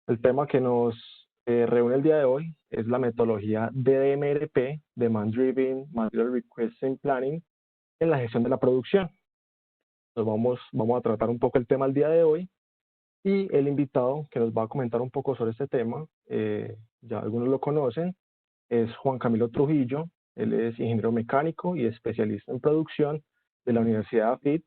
El tema que nos reúne el día de hoy es la metodología DDMRP, Demand Driven Material Requesting Planning, en la gestión de la producción. Entonces vamos a tratar un poco el tema el día de hoy y el invitado que nos va a comentar un poco sobre este tema, ya algunos lo conocen, es Juan Camilo Trujillo. Él es ingeniero mecánico y especialista en producción de la Universidad AFIT.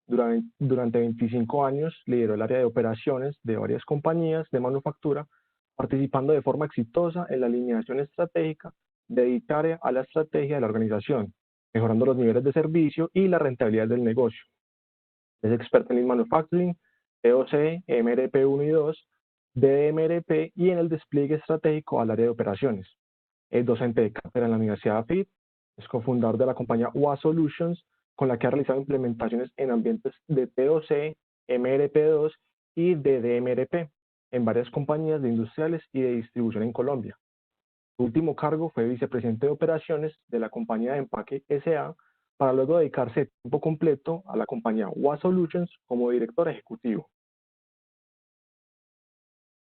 Durante 25 años lideró el área de operaciones de varias compañías de manufactura, participando de forma exitosa en la alineación estratégica dedicada a la estrategia de la organización, mejorando los niveles de servicio y la rentabilidad del negocio. Es experto en Lean Manufacturing, POC, MRP 1 y 2, DMRP y en el despliegue estratégico al área de operaciones. Es docente de cátedra en la Universidad AFIT, es cofundador de la compañía UA Solutions, con la que ha realizado implementaciones en ambientes de POC, MRP2 y de DMRP en varias compañías de industriales y de distribución en Colombia. Su último cargo fue vicepresidente de operaciones de la compañía de empaque SA, para luego dedicarse de tiempo completo a la compañía UA Solutions como director ejecutivo.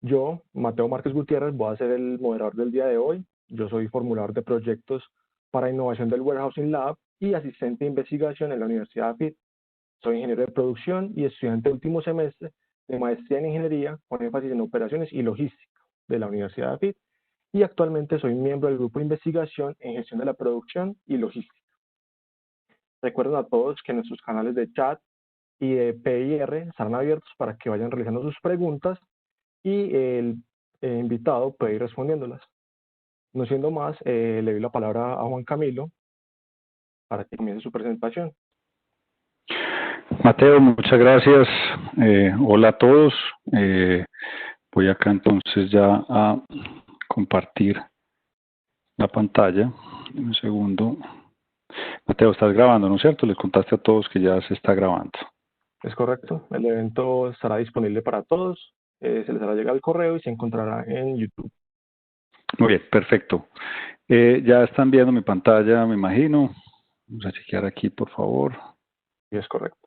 Yo, Mateo Márquez Gutiérrez, voy a ser el moderador del día de hoy. Yo soy formulador de proyectos para innovación del Warehousing Lab y asistente de investigación en la Universidad AFIT. Soy ingeniero de producción y estudiante de último semestre de maestría en ingeniería con énfasis en operaciones y logística de la Universidad AFIT, y actualmente soy miembro del grupo de investigación en gestión de la producción y logística. Recuerden a todos que nuestros canales de chat y de PIR estarán abiertos para que vayan realizando sus preguntas y el invitado puede ir respondiéndolas. No siendo más, le doy la palabra a Juan Camilo para que comience su presentación. Mateo, muchas gracias. Hola a todos. Voy acá entonces ya a compartir la pantalla. Un segundo. Mateo, estás grabando, ¿no es cierto? Les contaste a todos que ya se está grabando. Es correcto. El evento estará disponible para todos. Se les hará llegar el correo y se encontrará en YouTube. Muy bien, perfecto. Ya están viendo mi pantalla, me imagino. Vamos a chequear aquí, por favor. Sí, es correcto.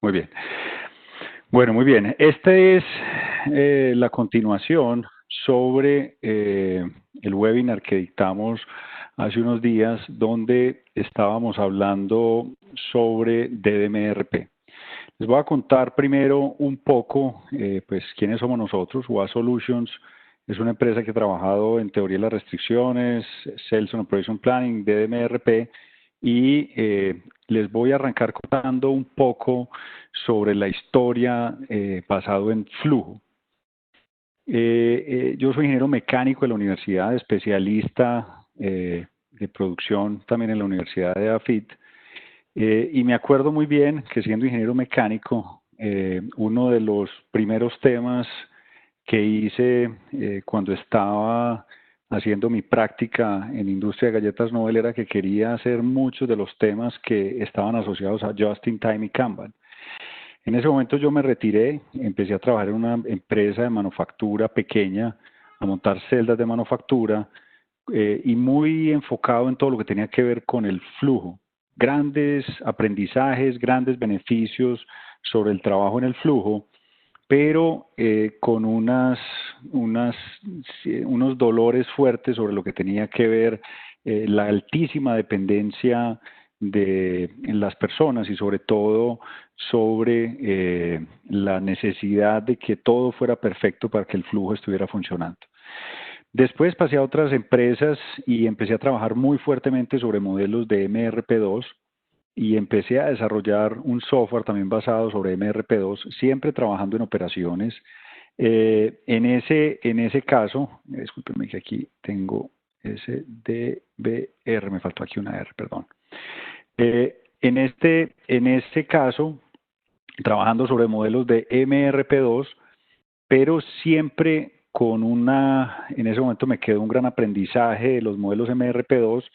Muy bien. Bueno, muy bien. Esta es la continuación sobre el webinar que dictamos hace unos días, donde estábamos hablando sobre DDMRP. Les voy a contar primero un poco, pues, quiénes somos nosotros. UA Solutions es una empresa que ha trabajado en teoría de las restricciones, Sales and Operation Planning, DDMRP, y les voy a arrancar contando un poco sobre la historia basado en flujo. Yo soy ingeniero mecánico de la universidad, especialista de producción también en la Universidad de AFIT, y me acuerdo muy bien que siendo ingeniero mecánico, uno de los primeros temas que hice cuando estaba haciendo mi práctica en industria de galletas Nobel era que quería hacer muchos de los temas que estaban asociados a Just in Time y Kanban. En ese momento yo me retiré, empecé a trabajar en una empresa de manufactura pequeña, a montar celdas de manufactura y muy enfocado en todo lo que tenía que ver con el flujo. Grandes aprendizajes, grandes beneficios sobre el trabajo en el flujo, pero con unos dolores fuertes sobre lo que tenía que ver la altísima dependencia en las personas y sobre todo sobre la necesidad de que todo fuera perfecto para que el flujo estuviera funcionando. Después pasé a otras empresas y empecé a trabajar muy fuertemente sobre modelos de MRP2 y empecé a desarrollar un software también basado sobre MRP2, siempre trabajando en operaciones. En ese caso, discúlpenme que aquí tengo SDBR, me faltó aquí una R, perdón. En este caso, trabajando sobre modelos de MRP2, pero siempre con en ese momento me quedó un gran aprendizaje de los modelos MRP2,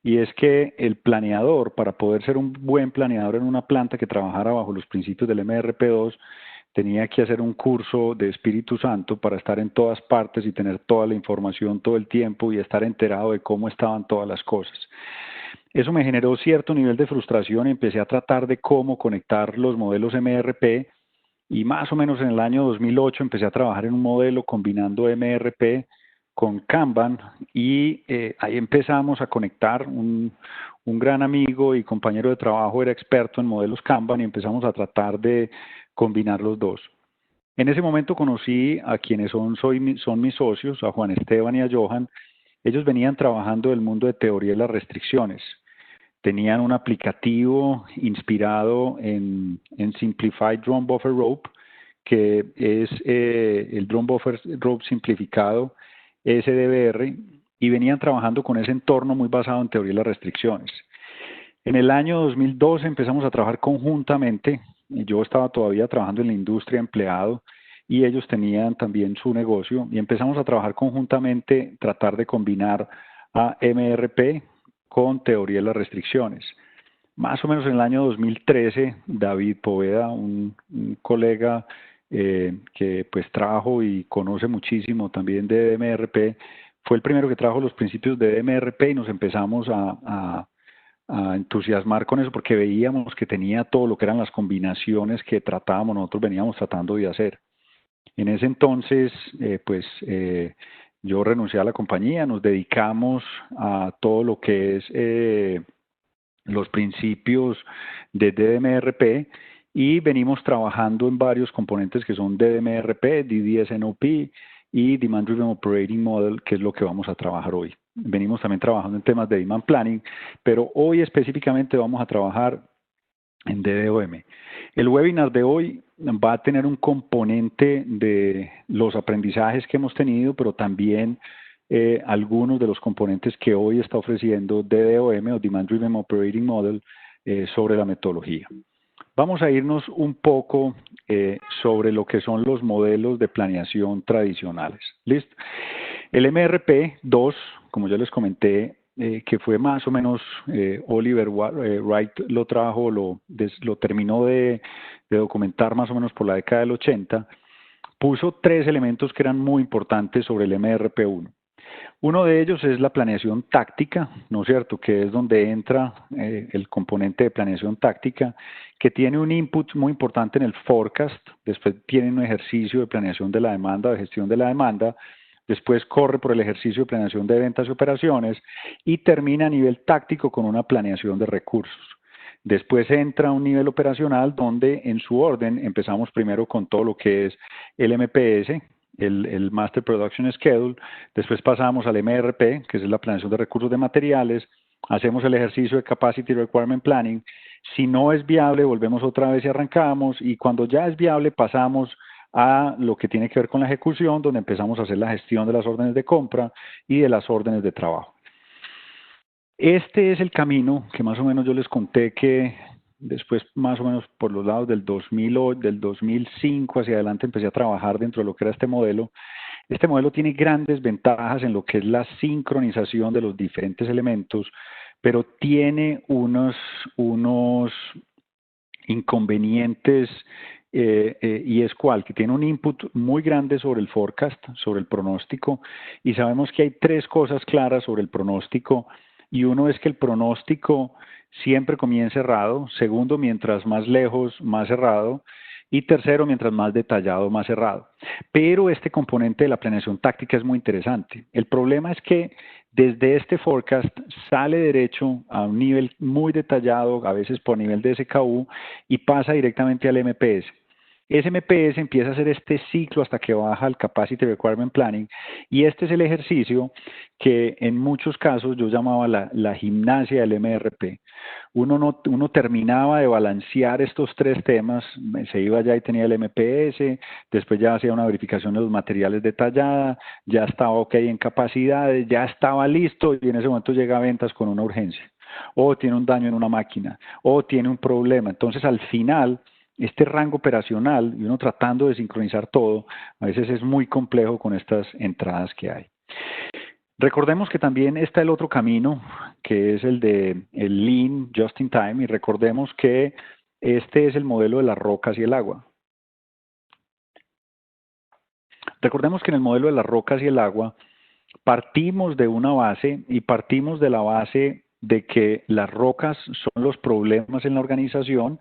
y es que el planeador, para poder ser un buen planeador en una planta que trabajara bajo los principios del MRP2, tenía que hacer un curso de Espíritu Santo para estar en todas partes y tener toda la información todo el tiempo y estar enterado de cómo estaban todas las cosas. Eso me generó cierto nivel de frustración y empecé a tratar de cómo conectar los modelos MRP y más o menos en el año 2008 empecé a trabajar en un modelo combinando MRP con Kanban y ahí empezamos a conectar. Un gran amigo y compañero de trabajo era experto en modelos Kanban y empezamos a tratar de combinar los dos. En ese momento conocí a quienes son mis socios, a Juan Esteban y a Johan. Ellos venían trabajando del mundo de teoría de las restricciones. Tenían un aplicativo inspirado en Simplified Drum Buffer Rope, que es el Drum Buffer Rope simplificado, SDBR, y venían trabajando con ese entorno muy basado en teoría de las restricciones. En el año 2012 empezamos a trabajar conjuntamente. Yo estaba todavía trabajando en la industria empleado y ellos tenían también su negocio y empezamos a trabajar conjuntamente, tratar de combinar a MRP con teoría de las restricciones. Más o menos en el año 2013, David Poveda, un colega que pues trajo y conoce muchísimo también de DMRP, fue el primero que trajo los principios de DMRP y nos empezamos a entusiasmar con eso porque veíamos que tenía todo lo que eran las combinaciones que nosotros veníamos tratando de hacer. En ese entonces, yo renuncié a la compañía, nos dedicamos a todo lo que es los principios de DMRP y venimos trabajando en varios componentes que son DMRP, DDS-NOP y Demand Driven Operating Model, que es lo que vamos a trabajar hoy. Venimos también trabajando en temas de Demand Planning, pero hoy específicamente vamos a trabajar en DDOM. El webinar de hoy va a tener un componente de los aprendizajes que hemos tenido, pero también algunos de los componentes que hoy está ofreciendo DDOM o Demand Driven Operating Model sobre la metodología. Vamos a irnos un poco sobre lo que son los modelos de planeación tradicionales. ¿Listo? El MRP2, como ya les comenté, que fue más o menos Oliver Wright lo trajo, lo terminó de documentar más o menos por la década del 80, puso 3 elementos que eran muy importantes sobre el MRP1. Uno de ellos es la planeación táctica, ¿no es cierto?, que es donde entra el componente de planeación táctica, que tiene un input muy importante en el forecast, después tiene un ejercicio de planeación de la demanda, de gestión de la demanda, después corre por el ejercicio de planeación de ventas y operaciones y termina a nivel táctico con una planeación de recursos. Después entra a un nivel operacional donde en su orden empezamos primero con todo lo que es el MPS, el Master Production Schedule, después pasamos al MRP, que es la planeación de recursos de materiales, hacemos el ejercicio de Capacity Requirement Planning, si no es viable volvemos otra vez y arrancamos, y cuando ya es viable pasamos a lo que tiene que ver con la ejecución, donde empezamos a hacer la gestión de las órdenes de compra y de las órdenes de trabajo. Este es el camino que más o menos yo les conté que después más o menos por los lados del 2005 hacia adelante empecé a trabajar dentro de lo que era este modelo. Este modelo tiene grandes ventajas en lo que es la sincronización de los diferentes elementos, pero tiene unos inconvenientes y es que tiene un input muy grande sobre el forecast, sobre el pronóstico, y sabemos que hay 3 cosas claras sobre el pronóstico, y uno es que el pronóstico siempre comienza cerrado, segundo, mientras más lejos, más cerrado, y tercero, mientras más detallado, más cerrado. Pero este componente de la planeación táctica es muy interesante. El problema es que desde este forecast sale derecho a un nivel muy detallado, a veces por nivel de SKU, y pasa directamente al MPS. Ese MPS empieza a hacer este ciclo hasta que baja al Capacity Requirement Planning, y este es el ejercicio que en muchos casos yo llamaba la gimnasia del MRP. Uno terminaba de balancear estos 3 temas, se iba ya y tenía el MPS, después ya hacía una verificación de los materiales detallada, ya estaba ok en capacidades, ya estaba listo y en ese momento llega a ventas con una urgencia, o tiene un daño en una máquina, o tiene un problema. Entonces al final este rango operacional y uno tratando de sincronizar todo, a veces es muy complejo con estas entradas que hay. Recordemos que también está el otro camino, que es el de el Lean Just in Time, y recordemos que este es el modelo de las rocas y el agua. Recordemos que en el modelo de las rocas y el agua partimos de una base y partimos de la base de que las rocas son los problemas en la organización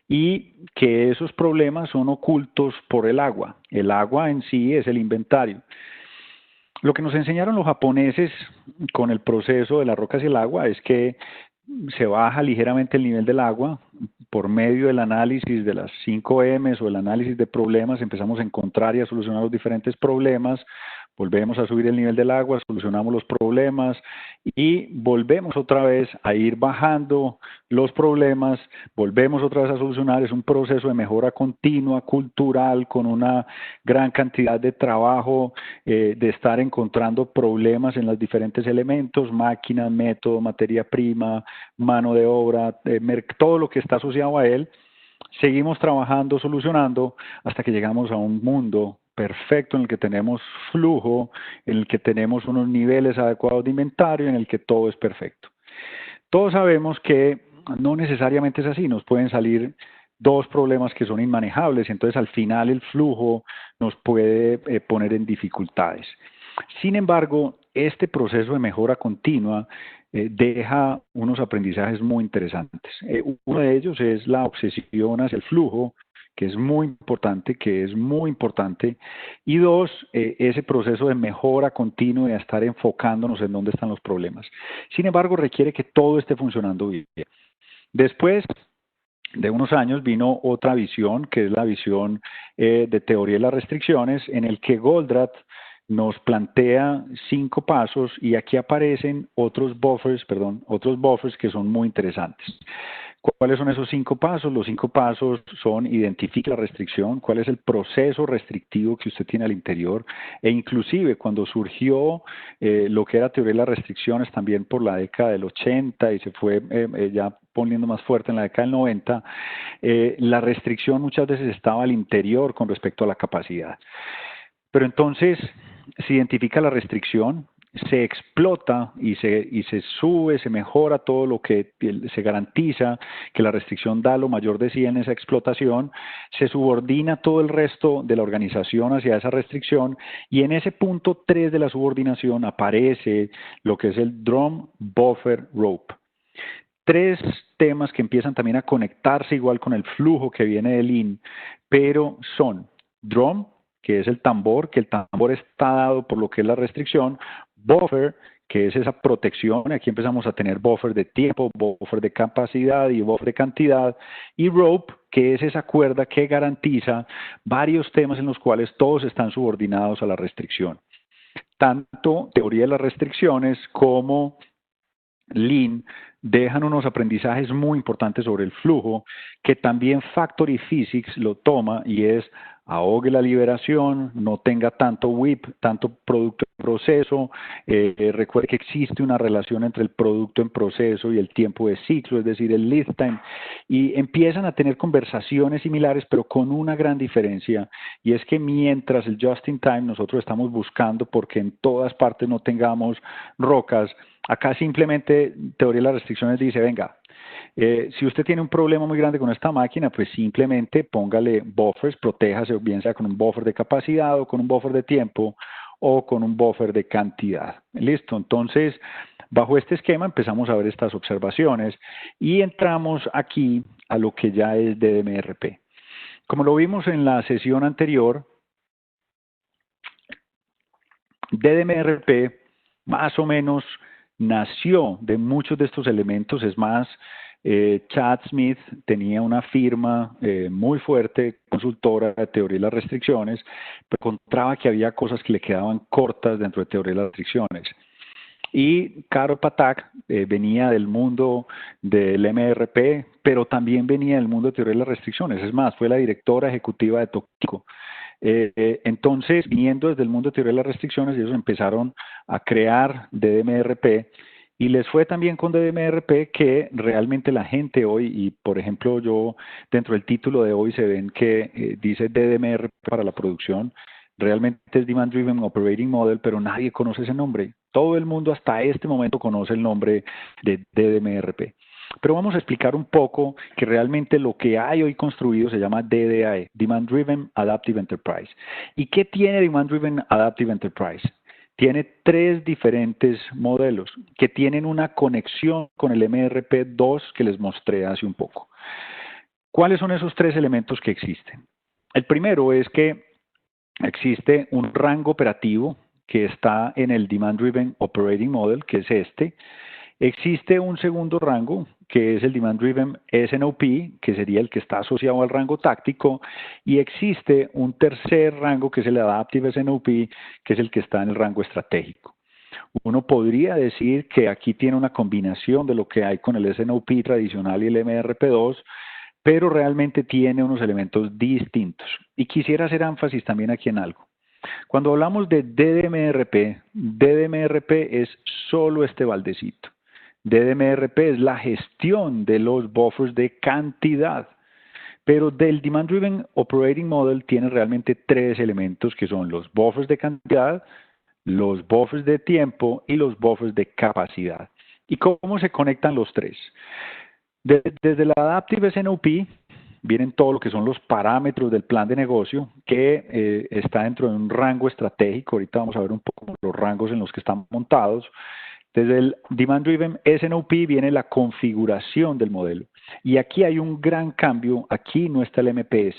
y que esos problemas son ocultos por el agua. El agua en sí es el inventario. Lo que nos enseñaron los japoneses con el proceso de las rocas y el agua es que se baja ligeramente el nivel del agua por medio del análisis de las 5 M's o el análisis de problemas. Empezamos a encontrar y a solucionar los diferentes problemas, volvemos a subir el nivel del agua, solucionamos los problemas y volvemos otra vez a ir bajando los problemas, volvemos otra vez a solucionar. Es un proceso de mejora continua, cultural, con una gran cantidad de trabajo, de estar encontrando problemas en los diferentes elementos, máquina, método, materia prima, mano de obra, todo lo que está asociado a él. Seguimos trabajando, solucionando, hasta que llegamos a un mundo perfecto en el que tenemos flujo, en el que tenemos unos niveles adecuados de inventario, en el que todo es perfecto. Todos sabemos que no necesariamente es así, nos pueden salir dos problemas que son inmanejables, y entonces al final el flujo nos puede poner en dificultades. Sin embargo, este proceso de mejora continua deja unos aprendizajes muy interesantes. Uno de ellos es la obsesión hacia el flujo, que es muy importante, y dos, ese proceso de mejora continua y de estar enfocándonos en dónde están los problemas. Sin embargo, requiere que todo esté funcionando bien. Después de unos años vino otra visión, que es la visión de teoría de las restricciones, en el que Goldratt nos plantea 5 pasos y aquí aparecen otros buffers que son muy interesantes. ¿Cuáles son esos 5 pasos? Los 5 pasos son: identifique la restricción, cuál es el proceso restrictivo que usted tiene al interior, e inclusive cuando surgió lo que era teoría de las restricciones también por la década del 80 y se fue ya poniendo más fuerte en la década del 90, la restricción muchas veces estaba al interior con respecto a la capacidad. Pero entonces se identifica la restricción, se explota y se sube, se mejora todo lo que se garantiza que la restricción da lo mayor de sí en esa explotación, se subordina todo el resto de la organización hacia esa restricción, y en ese punto 3 de la subordinación aparece lo que es el Drum Buffer Rope. 3 temas que empiezan también a conectarse igual con el flujo que viene del Lean, pero son Drum, que es el tambor, que el tambor está dado por lo que es la restricción; buffer, que es esa protección, aquí empezamos a tener buffer de tiempo, buffer de capacidad y buffer de cantidad; y rope, que es esa cuerda que garantiza varios temas en los cuales todos están subordinados a la restricción. Tanto teoría de las restricciones como Lean dejan unos aprendizajes muy importantes sobre el flujo, que también Factory Physics lo toma, y es: ahogue la liberación, no tenga tanto WIP, tanto producto en proceso. Recuerde que existe una relación entre el producto en proceso y el tiempo de ciclo, es decir, el lead time, y empiezan a tener conversaciones similares, pero con una gran diferencia, y es que mientras el just in time nosotros estamos buscando porque en todas partes no tengamos rocas, acá simplemente teoría de las restricciones dice: venga, si usted tiene un problema muy grande con esta máquina, pues simplemente póngale buffers, protéjase, bien sea con un buffer de capacidad o con un buffer de tiempo o con un buffer de cantidad. Listo, entonces bajo este esquema empezamos a ver estas observaciones y entramos aquí a lo que ya es DDMRP. Como lo vimos en la sesión anterior, DDMRP más o menos nació de muchos de estos elementos. Es más, Chad Smith tenía una firma muy fuerte, consultora de teoría de las restricciones, pero encontraba que había cosas que le quedaban cortas dentro de teoría de las restricciones. Y Carol Patak venía del mundo del MRP, pero también venía del mundo de teoría de las restricciones. Es más, fue la directora ejecutiva de Tokico. Entonces, viniendo desde el mundo de teoría de las restricciones, ellos empezaron a crear DDMRP, y les fue también con DDMRP que realmente la gente hoy, y por ejemplo yo dentro del título de hoy se ven que dice DDMRP para la producción, realmente es Demand Driven Operating Model, pero nadie conoce ese nombre. Todo el mundo hasta este momento conoce el nombre de DDMRP. Pero vamos a explicar un poco que realmente lo que hay hoy construido se llama DDAE, Demand Driven Adaptive Enterprise. ¿Y qué tiene Demand Driven Adaptive Enterprise? tiene 3 diferentes modelos que tienen una conexión con el MRP2 que les mostré hace un poco. ¿Cuáles son esos 3 elementos que existen? El primero es que existe un rango operativo que está en el Demand Driven Operating Model, que es este. Existe un segundo rango, que es el Demand Driven SNOP, que sería el que está asociado al rango táctico, y existe un tercer rango, que es el Adaptive SNOP, que es el que está en el rango estratégico. Uno podría decir que aquí tiene una combinación de lo que hay con el SNOP tradicional y el MRP2, pero realmente tiene unos elementos distintos. Y quisiera hacer énfasis también aquí en algo. Cuando hablamos de DDMRP es solo este baldecito. DDMRP es la gestión de los buffers de cantidad. Pero del Demand Driven Operating Model tiene realmente 3 elementos que son los buffers de cantidad, los buffers de tiempo y los buffers de capacidad. ¿Y cómo se conectan los 3? Desde la Adaptive SNOP vienen todo lo que son los parámetros del plan de negocio que está dentro de un rango estratégico. Ahorita vamos a ver un poco los rangos en los que están montados. Desde el Demand Driven SNOP viene la configuración del modelo. Y aquí hay un gran cambio. Aquí no está el MPS.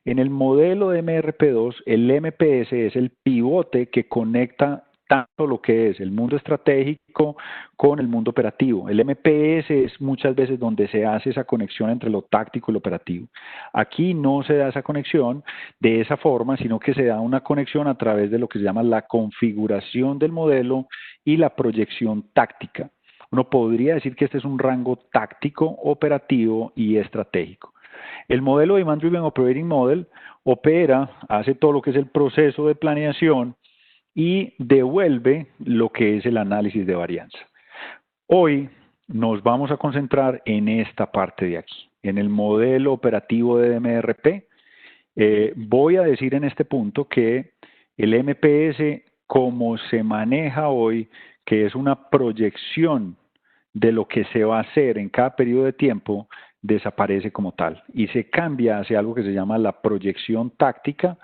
En el modelo de MRP2, el MPS es el pivote que conecta tanto lo que es el mundo estratégico con el mundo operativo. El MPS es muchas veces donde se hace esa conexión entre lo táctico y lo operativo. Aquí no se da esa conexión de esa forma, sino que se da una conexión a través de lo que se llama la configuración del modelo y la proyección táctica. Uno podría decir que este es un rango táctico, operativo y estratégico. El modelo de Demand Driven Operating Model opera, hace todo lo que es el proceso de planeación y devuelve lo que es el análisis de varianza. Hoy nos vamos a concentrar en esta parte de aquí, en el modelo operativo de DMRP. Voy a decir en este punto que el MPS, como se maneja hoy, que es una proyección de lo que se va a hacer en cada periodo de tiempo, desaparece como tal y se cambia hacia algo que se llama la proyección táctica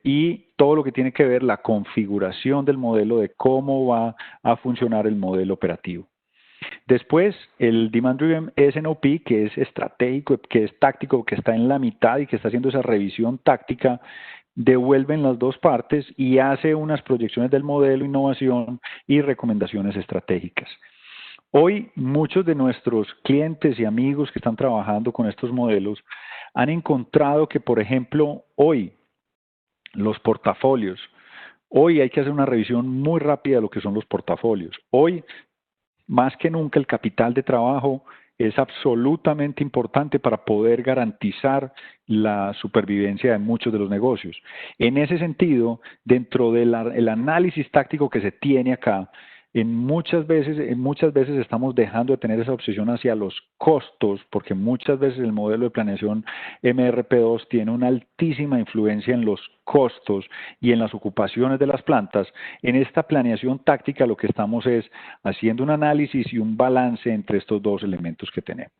y todo lo que tiene que ver la configuración del modelo de cómo va a funcionar el modelo operativo. Después, el Demand Driven SNOP, que es estratégico, que es táctico, que está en la mitad y que está haciendo esa revisión táctica, devuelve en las dos partes y hace unas proyecciones del modelo, innovación y recomendaciones estratégicas. Hoy muchos de nuestros clientes y amigos que están trabajando con estos modelos han encontrado que, por ejemplo, hoy los portafolios, hoy hay que hacer una revisión muy rápida de lo que son los portafolios. Hoy, más que nunca, el capital de trabajo es absolutamente importante para poder garantizar la supervivencia de muchos de los negocios. En ese sentido, dentro del análisis táctico que se tiene acá, muchas veces estamos dejando de tener esa obsesión hacia los costos, porque muchas veces el modelo de planeación MRP2 tiene una altísima influencia en los costos y en las ocupaciones de las plantas. En esta planeación táctica lo que estamos es haciendo un análisis y un balance entre estos dos elementos que tenemos.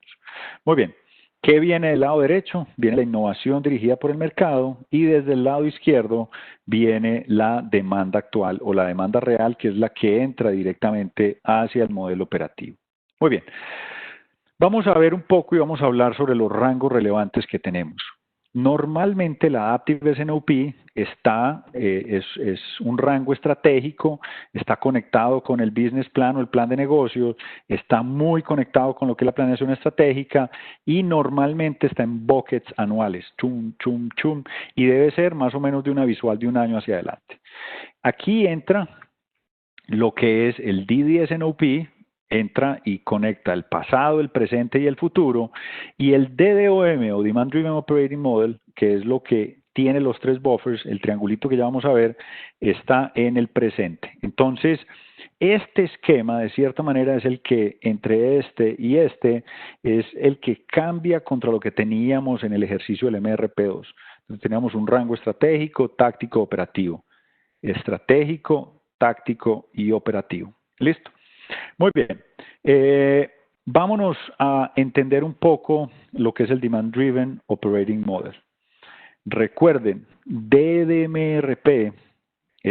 Muy bien. ¿Qué viene del lado derecho? Viene la innovación dirigida por el mercado y desde el lado izquierdo viene la demanda actual o la demanda real, que es la que entra directamente hacia el modelo operativo. Muy bien. Vamos a ver un poco y vamos a hablar sobre los rangos relevantes que tenemos. Normalmente la Adaptive SNOP es un rango estratégico, está conectado con el business plan o el plan de negocios, está muy conectado con lo que es la planeación estratégica y normalmente está en buckets anuales, chum, chum, chum, y debe ser más o menos de una visual de un año hacia adelante. Aquí entra lo que es el DDSNOP, entra y conecta el pasado, el presente y el futuro, y el DDOM o Demand Driven Operating Model, que es lo que tiene los 3 buffers, el triangulito que ya vamos a ver, está en el presente. Entonces, este esquema, de cierta manera, es el que entre este y este, es el que cambia contra lo que teníamos en el ejercicio del MRP2. Entonces, teníamos un rango estratégico, táctico, operativo. Estratégico, táctico y operativo. ¿Listo? Muy bien. Vámonos a entender un poco lo que es el Demand Driven Operating Model. Recuerden, DDMRP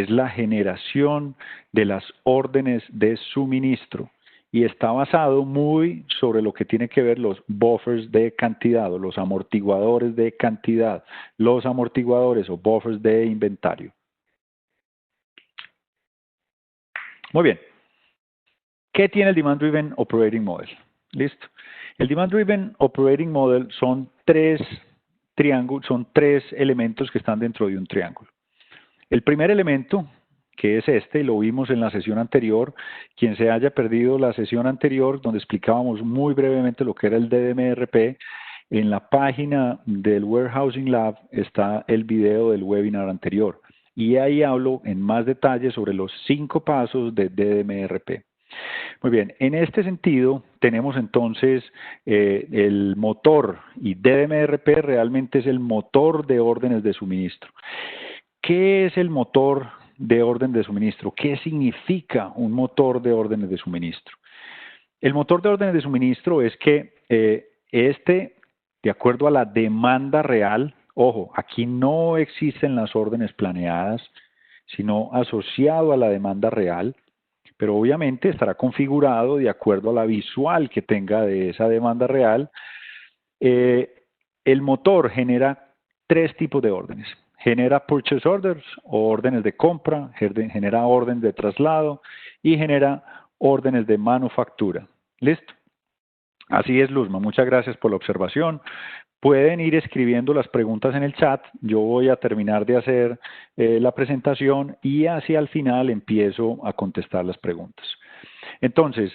es la generación de las órdenes de suministro y está basado muy sobre lo que tiene que ver los buffers de cantidad o los amortiguadores de cantidad, los amortiguadores o buffers de inventario. Muy bien. ¿Qué tiene el Demand Driven Operating Model? Listo. El Demand Driven Operating Model son tres elementos que están dentro de un triángulo. El primer elemento, que es este, y lo vimos en la sesión anterior, quien se haya perdido la sesión anterior, donde explicábamos muy brevemente lo que era el DDMRP, en la página del Warehousing Lab está el video del webinar anterior. Y ahí hablo en más detalle sobre los 5 pasos de DDMRP. Muy bien, en este sentido tenemos entonces el motor, y DDMRP realmente es el motor de órdenes de suministro. ¿Qué es el motor de orden de suministro? ¿Qué significa un motor de órdenes de suministro? El motor de órdenes de suministro es que de acuerdo a la demanda real, ojo, aquí no existen las órdenes planeadas, sino asociado a la demanda real, pero obviamente estará configurado de acuerdo a la visual que tenga de esa demanda real. El motor genera 3 tipos de órdenes. Genera purchase orders o órdenes de compra, genera órdenes de traslado y genera órdenes de manufactura. ¿Listo? Así es, Luzma. Muchas gracias por la observación. Pueden ir escribiendo las preguntas en el chat. Yo voy a terminar de hacer la presentación y hacia el final empiezo a contestar las preguntas. Entonces,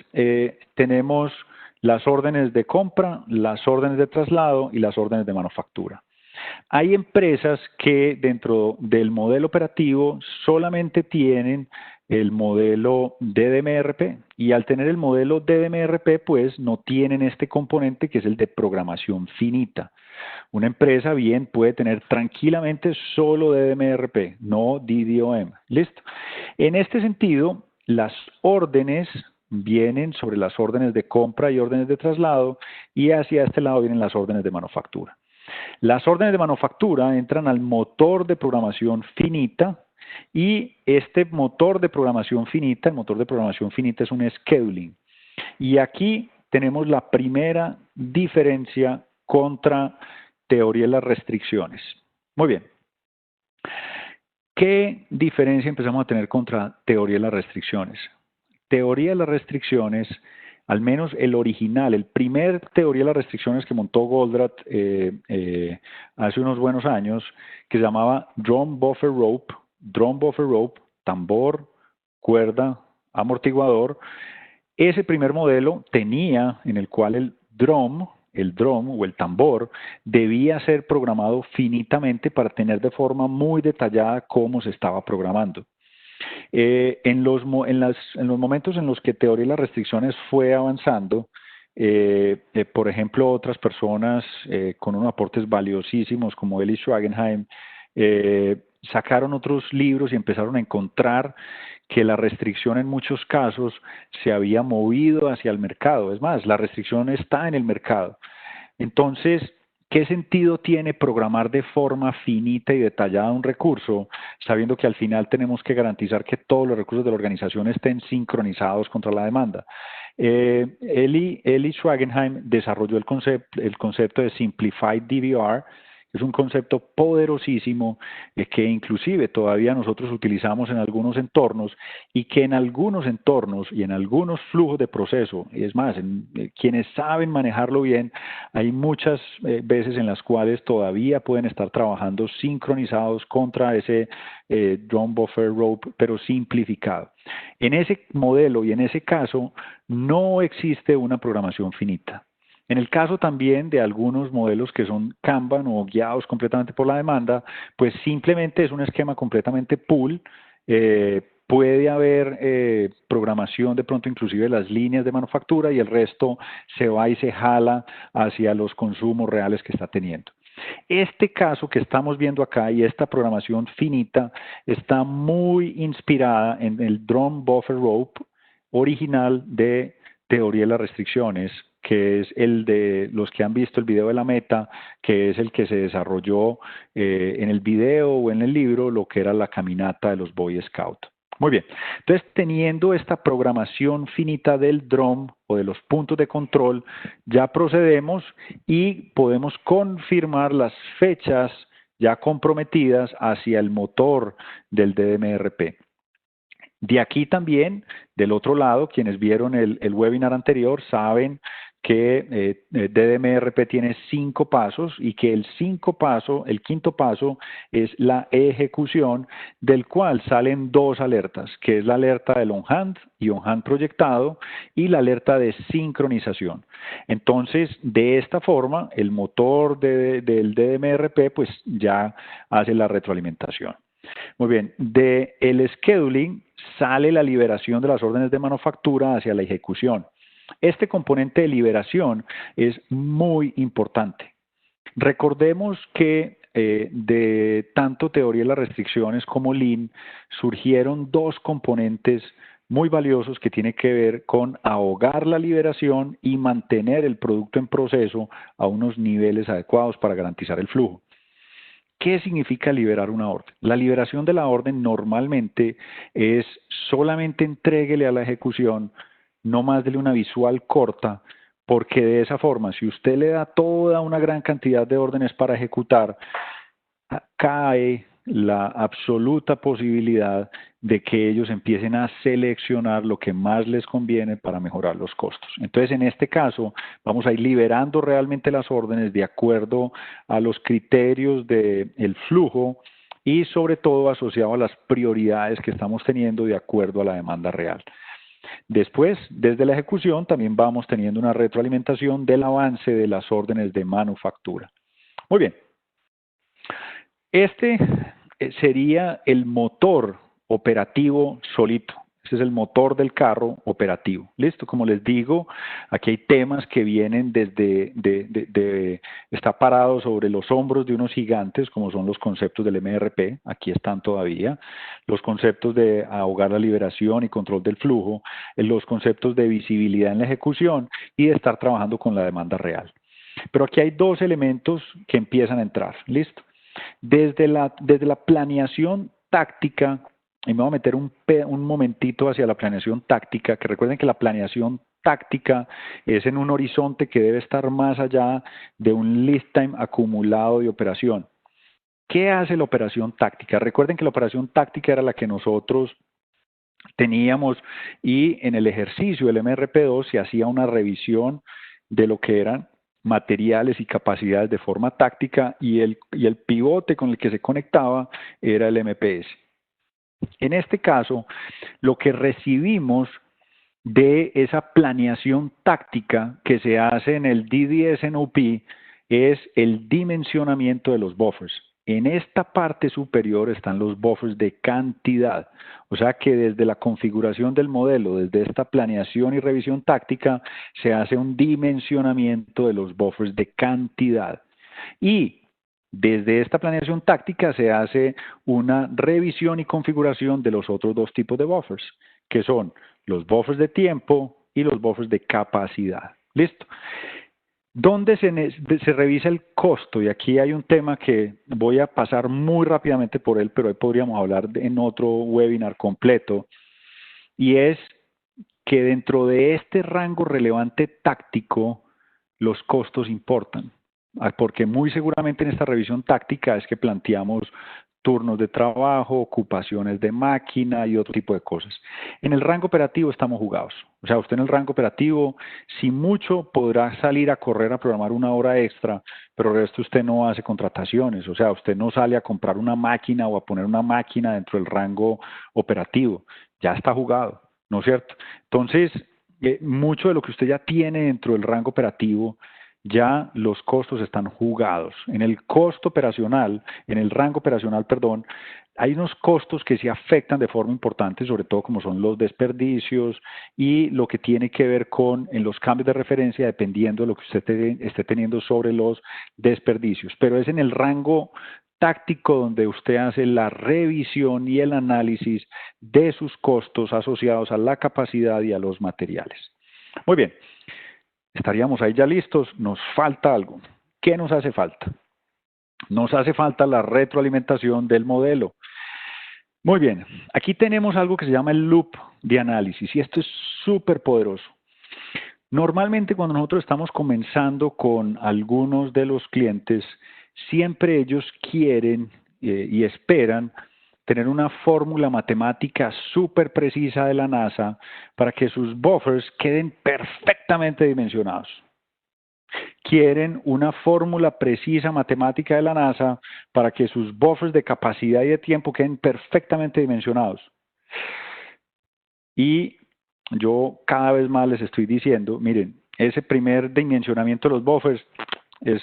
tenemos las órdenes de compra, las órdenes de traslado y las órdenes de manufactura. Hay empresas que dentro del modelo operativo solamente tienen el modelo DDMRP y al tener el modelo DDMRP pues no tienen este componente que es el de programación finita. Una empresa bien puede tener tranquilamente solo DDMRP, no DDOM. ¿Listo? En este sentido, las órdenes vienen sobre las órdenes de compra y órdenes de traslado y hacia este lado vienen las órdenes de manufactura. Las órdenes de manufactura entran al motor de programación finita y este motor de programación finita, el motor de programación finita es un scheduling. Y aquí tenemos la primera diferencia contra teoría de las restricciones. Muy bien. ¿Qué diferencia empezamos a tener contra teoría de las restricciones? Teoría de las restricciones, al menos el original, el primer teoría de las restricciones que montó Goldratt hace unos buenos años, que se llamaba Drum Buffer Rope, tambor, cuerda, amortiguador. Ese primer modelo tenía en el cual el drum o el tambor debía ser programado finitamente para tener de forma muy detallada cómo se estaba programando. En los momentos en los que teoría de las restricciones fue avanzando, por ejemplo, otras personas con unos aportes valiosísimos como Eli Schwagenheim sacaron otros libros y empezaron a encontrar que la restricción en muchos casos se había movido hacia el mercado. Es más, la restricción está en el mercado. Entonces, ¿qué sentido tiene programar de forma finita y detallada un recurso, sabiendo que al final tenemos que garantizar que todos los recursos de la organización estén sincronizados contra la demanda? Eli Schwagenheim desarrolló el concepto de Simplified DVR. Es un concepto poderosísimo que inclusive todavía nosotros utilizamos en algunos entornos y que en algunos entornos y en algunos flujos de proceso, es más, quienes saben manejarlo bien, hay muchas veces en las cuales todavía pueden estar trabajando sincronizados contra ese Drum Buffer Rope, pero simplificado. En ese modelo y en ese caso no existe una programación finita. En el caso también de algunos modelos que son Kanban o guiados completamente por la demanda, pues simplemente es un esquema completamente pool. Puede haber programación de pronto inclusive de las líneas de manufactura y el resto se va y se jala hacia los consumos reales que está teniendo. Este caso que estamos viendo acá y esta programación finita está muy inspirada en el Drum Buffer Rope original de teoría de las restricciones que es el de los que han visto el video de la meta, que es el que se desarrolló en el video o en el libro, lo que era la caminata de los Boy Scouts. Muy bien, entonces teniendo esta programación finita del DROM o de los puntos de control, ya procedemos y podemos confirmar las fechas ya comprometidas hacia el motor del DMRP. De aquí también, del otro lado, quienes vieron el webinar anterior saben que DDMRP tiene 5 pasos y que el quinto paso es la ejecución, del cual salen 2 alertas, que es la alerta del on-hand y on-hand proyectado y la alerta de sincronización. Entonces, de esta forma, el motor del DDMRP pues ya hace la retroalimentación. Muy bien, del scheduling sale la liberación de las órdenes de manufactura hacia la ejecución. Este componente de liberación es muy importante. Recordemos que de tanto teoría de las restricciones como Lean surgieron 2 componentes muy valiosos que tienen que ver con ahogar la liberación y mantener el producto en proceso a unos niveles adecuados para garantizar el flujo. ¿Qué significa liberar una orden? La liberación de la orden normalmente es solamente entréguele a la ejecución, no más dele una visual corta, porque de esa forma, si usted le da toda una gran cantidad de órdenes para ejecutar, cae la absoluta posibilidad de que ellos empiecen a seleccionar lo que más les conviene para mejorar los costos. Entonces, en este caso, vamos a ir liberando realmente las órdenes de acuerdo a los criterios del flujo y sobre todo asociado a las prioridades que estamos teniendo de acuerdo a la demanda real. Después, desde la ejecución, también vamos teniendo una retroalimentación del avance de las órdenes de manufactura. Muy bien. Este sería el motor operativo solito. Ese es el motor del carro operativo. ¿Listo? Como les digo, aquí hay temas que vienen desde, está parado sobre los hombros de unos gigantes, como son los conceptos del MRP, aquí están todavía, los conceptos de ahogar la liberación y control del flujo, los conceptos de visibilidad en la ejecución y de estar trabajando con la demanda real. Pero aquí hay 2 elementos que empiezan a entrar. ¿Listo? Desde la planeación táctica, y me voy a meter un momentito hacia la planeación táctica, que recuerden que la planeación táctica es en un horizonte que debe estar más allá de un lead time acumulado de operación. ¿Qué hace la operación táctica? Recuerden que la operación táctica era la que nosotros teníamos y en el ejercicio del MRP2 se hacía una revisión de lo que eran materiales y capacidades de forma táctica y el pivote con el que se conectaba era el MPS. En este caso, lo que recibimos de esa planeación táctica que se hace en el DDS-NOP es el dimensionamiento de los buffers. En esta parte superior están los buffers de cantidad. O sea que desde la configuración del modelo, desde esta planeación y revisión táctica, se hace un dimensionamiento de los buffers de cantidad. Y desde esta planeación táctica se hace una revisión y configuración de los otros 2 tipos de buffers, que son los buffers de tiempo y los buffers de capacidad. ¿Listo? ¿Dónde se revisa el costo? Y aquí hay un tema que voy a pasar muy rápidamente por él, pero hoy podríamos hablar en otro webinar completo, y es que dentro de este rango relevante táctico, los costos importan, porque muy seguramente en esta revisión táctica es que planteamos turnos de trabajo, ocupaciones de máquina y otro tipo de cosas. En el rango operativo estamos jugados. O sea, usted en el rango operativo, si mucho, podrá salir a correr a programar 1 hora extra, pero el resto usted no hace contrataciones. O sea, usted no sale a comprar una máquina o a poner una máquina dentro del rango operativo. Ya está jugado, ¿no es cierto? Entonces, mucho de lo que usted ya tiene dentro del rango operativo, ya los costos están jugados. En el costo operacional, en el rango operacional, perdón, hay unos costos que se afectan de forma importante, sobre todo como son los desperdicios y lo que tiene que ver con en los cambios de referencia dependiendo de lo que usted esté teniendo sobre los desperdicios. Pero es en el rango táctico donde usted hace la revisión y el análisis de sus costos asociados a la capacidad y a los materiales. Muy bien. estaríamos ahí ya listos. Nos falta algo. ¿Qué nos hace falta? Nos hace falta la retroalimentación del modelo. Muy bien, aquí tenemos algo que se llama el loop de análisis y esto es súper poderoso. Normalmente cuando nosotros estamos comenzando con algunos de los clientes, siempre ellos quieren y esperan tener una fórmula matemática súper precisa de la NASA para que sus buffers queden perfectamente dimensionados. Quieren una fórmula precisa matemática de la NASA para que sus buffers de capacidad y de tiempo queden perfectamente dimensionados. Y yo cada vez más les estoy diciendo, miren, ese primer dimensionamiento de los buffers es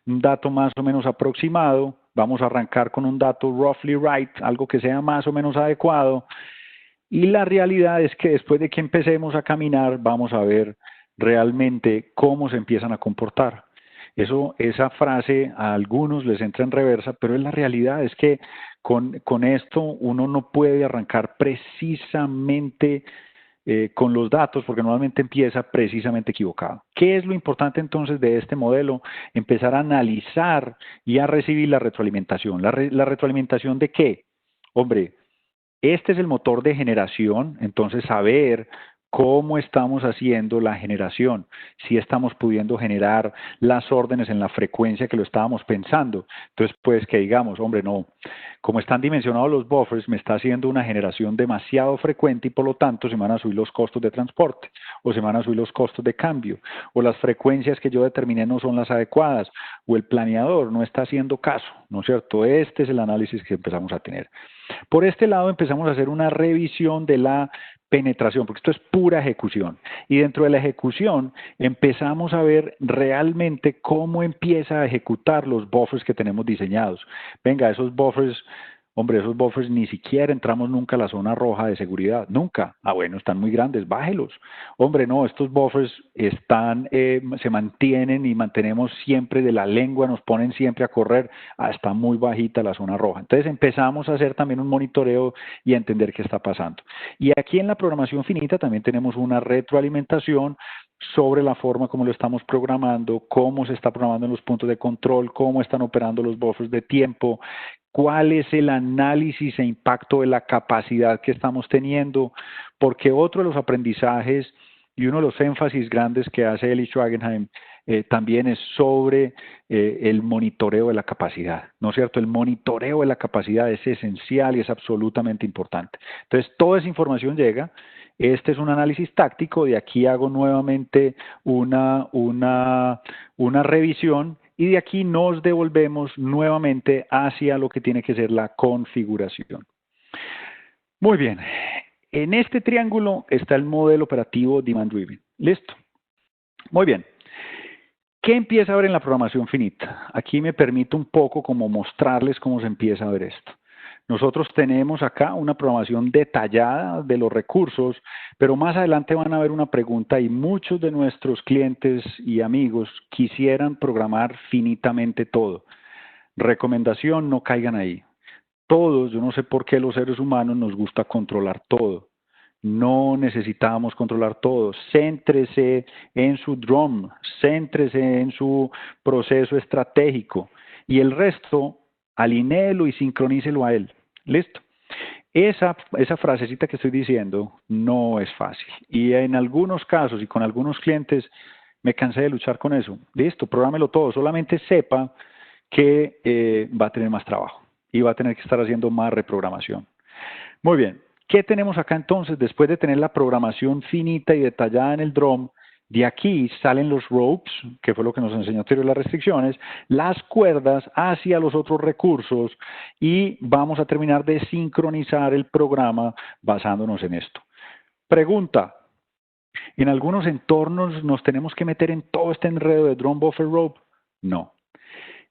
un dato más o menos aproximado. Vamos a arrancar con un dato roughly right, algo que sea más o menos adecuado. Y la realidad es que después de que empecemos a caminar, vamos a ver realmente cómo se empiezan a comportar. Esa frase a algunos les entra en reversa, pero es la realidad, es que con esto uno no puede arrancar precisamente con los datos, porque normalmente empieza precisamente equivocado. ¿Qué es lo importante entonces de este modelo? Empezar a analizar y a recibir la retroalimentación. ¿La retroalimentación de qué? Hombre, este es el motor de generación, entonces saber cómo estamos haciendo la generación, si estamos pudiendo generar las órdenes en la frecuencia que lo estábamos pensando. Entonces, pues que digamos, hombre, no, como están dimensionados los buffers, me está haciendo una generación demasiado frecuente y por lo tanto se van a subir los costos de transporte o se van a subir los costos de cambio o las frecuencias que yo determiné no son las adecuadas o el planeador no está haciendo caso, ¿no es cierto? Este es el análisis que empezamos a tener. Por este lado empezamos a hacer una revisión de la penetración, porque esto es pura ejecución. Y dentro de la ejecución empezamos a ver realmente cómo empieza a ejecutar los buffers que tenemos diseñados. Venga, esos buffers, hombre, esos buffers ni siquiera entramos nunca a la zona roja de seguridad, nunca. Ah, bueno, están muy grandes, bájelos. Hombre, no, estos buffers están, se mantienen y mantenemos siempre de la lengua, nos ponen siempre a correr, está muy bajita la zona roja. Entonces empezamos a hacer también un monitoreo y a entender qué está pasando. Y aquí en la programación finita también tenemos una retroalimentación sobre la forma como lo estamos programando, cómo se está programando en los puntos de control, cómo están operando los buffers de tiempo, cuál es el análisis e impacto de la capacidad que estamos teniendo, porque otro de los aprendizajes y uno de los énfasis grandes que hace Eli Schwagenheim también es sobre el monitoreo de la capacidad, ¿no es cierto? El monitoreo de la capacidad es esencial y es absolutamente importante. Entonces, toda esa información llega. Este es un análisis táctico, de aquí hago nuevamente una revisión y de aquí nos devolvemos nuevamente hacia lo que tiene que ser la configuración. Muy bien, en este triángulo está el modelo operativo Demand Driven. ¿Listo? Muy bien. ¿Qué empieza a ver en la programación finita? Aquí me permito un poco como mostrarles cómo se empieza a ver esto. Nosotros tenemos acá una programación detallada de los recursos, pero más adelante van a ver una pregunta y muchos de nuestros clientes y amigos quisieran programar finitamente todo. Recomendación, no caigan ahí. Todos, yo no sé por qué los seres humanos nos gusta controlar todo. No necesitamos controlar todo. Céntrese en su drum, céntrese en su proceso estratégico y el resto alinéelo y sincronícelo a él. ¿Listo? Esa frasecita que estoy diciendo no es fácil y en algunos casos y con algunos clientes me cansé de luchar con eso. Listo, prográmelo todo, solamente sepa que va a tener más trabajo y va a tener que estar haciendo más reprogramación. Muy bien, ¿qué tenemos acá entonces? Después de tener la programación finita y detallada en el DROM, de aquí salen los ropes, que fue lo que nos enseñó anterior las restricciones, las cuerdas hacia los otros recursos y vamos a terminar de sincronizar el programa basándonos en esto. Pregunta, ¿en algunos entornos nos tenemos que meter en todo este enredo de DROM buffer rope? No.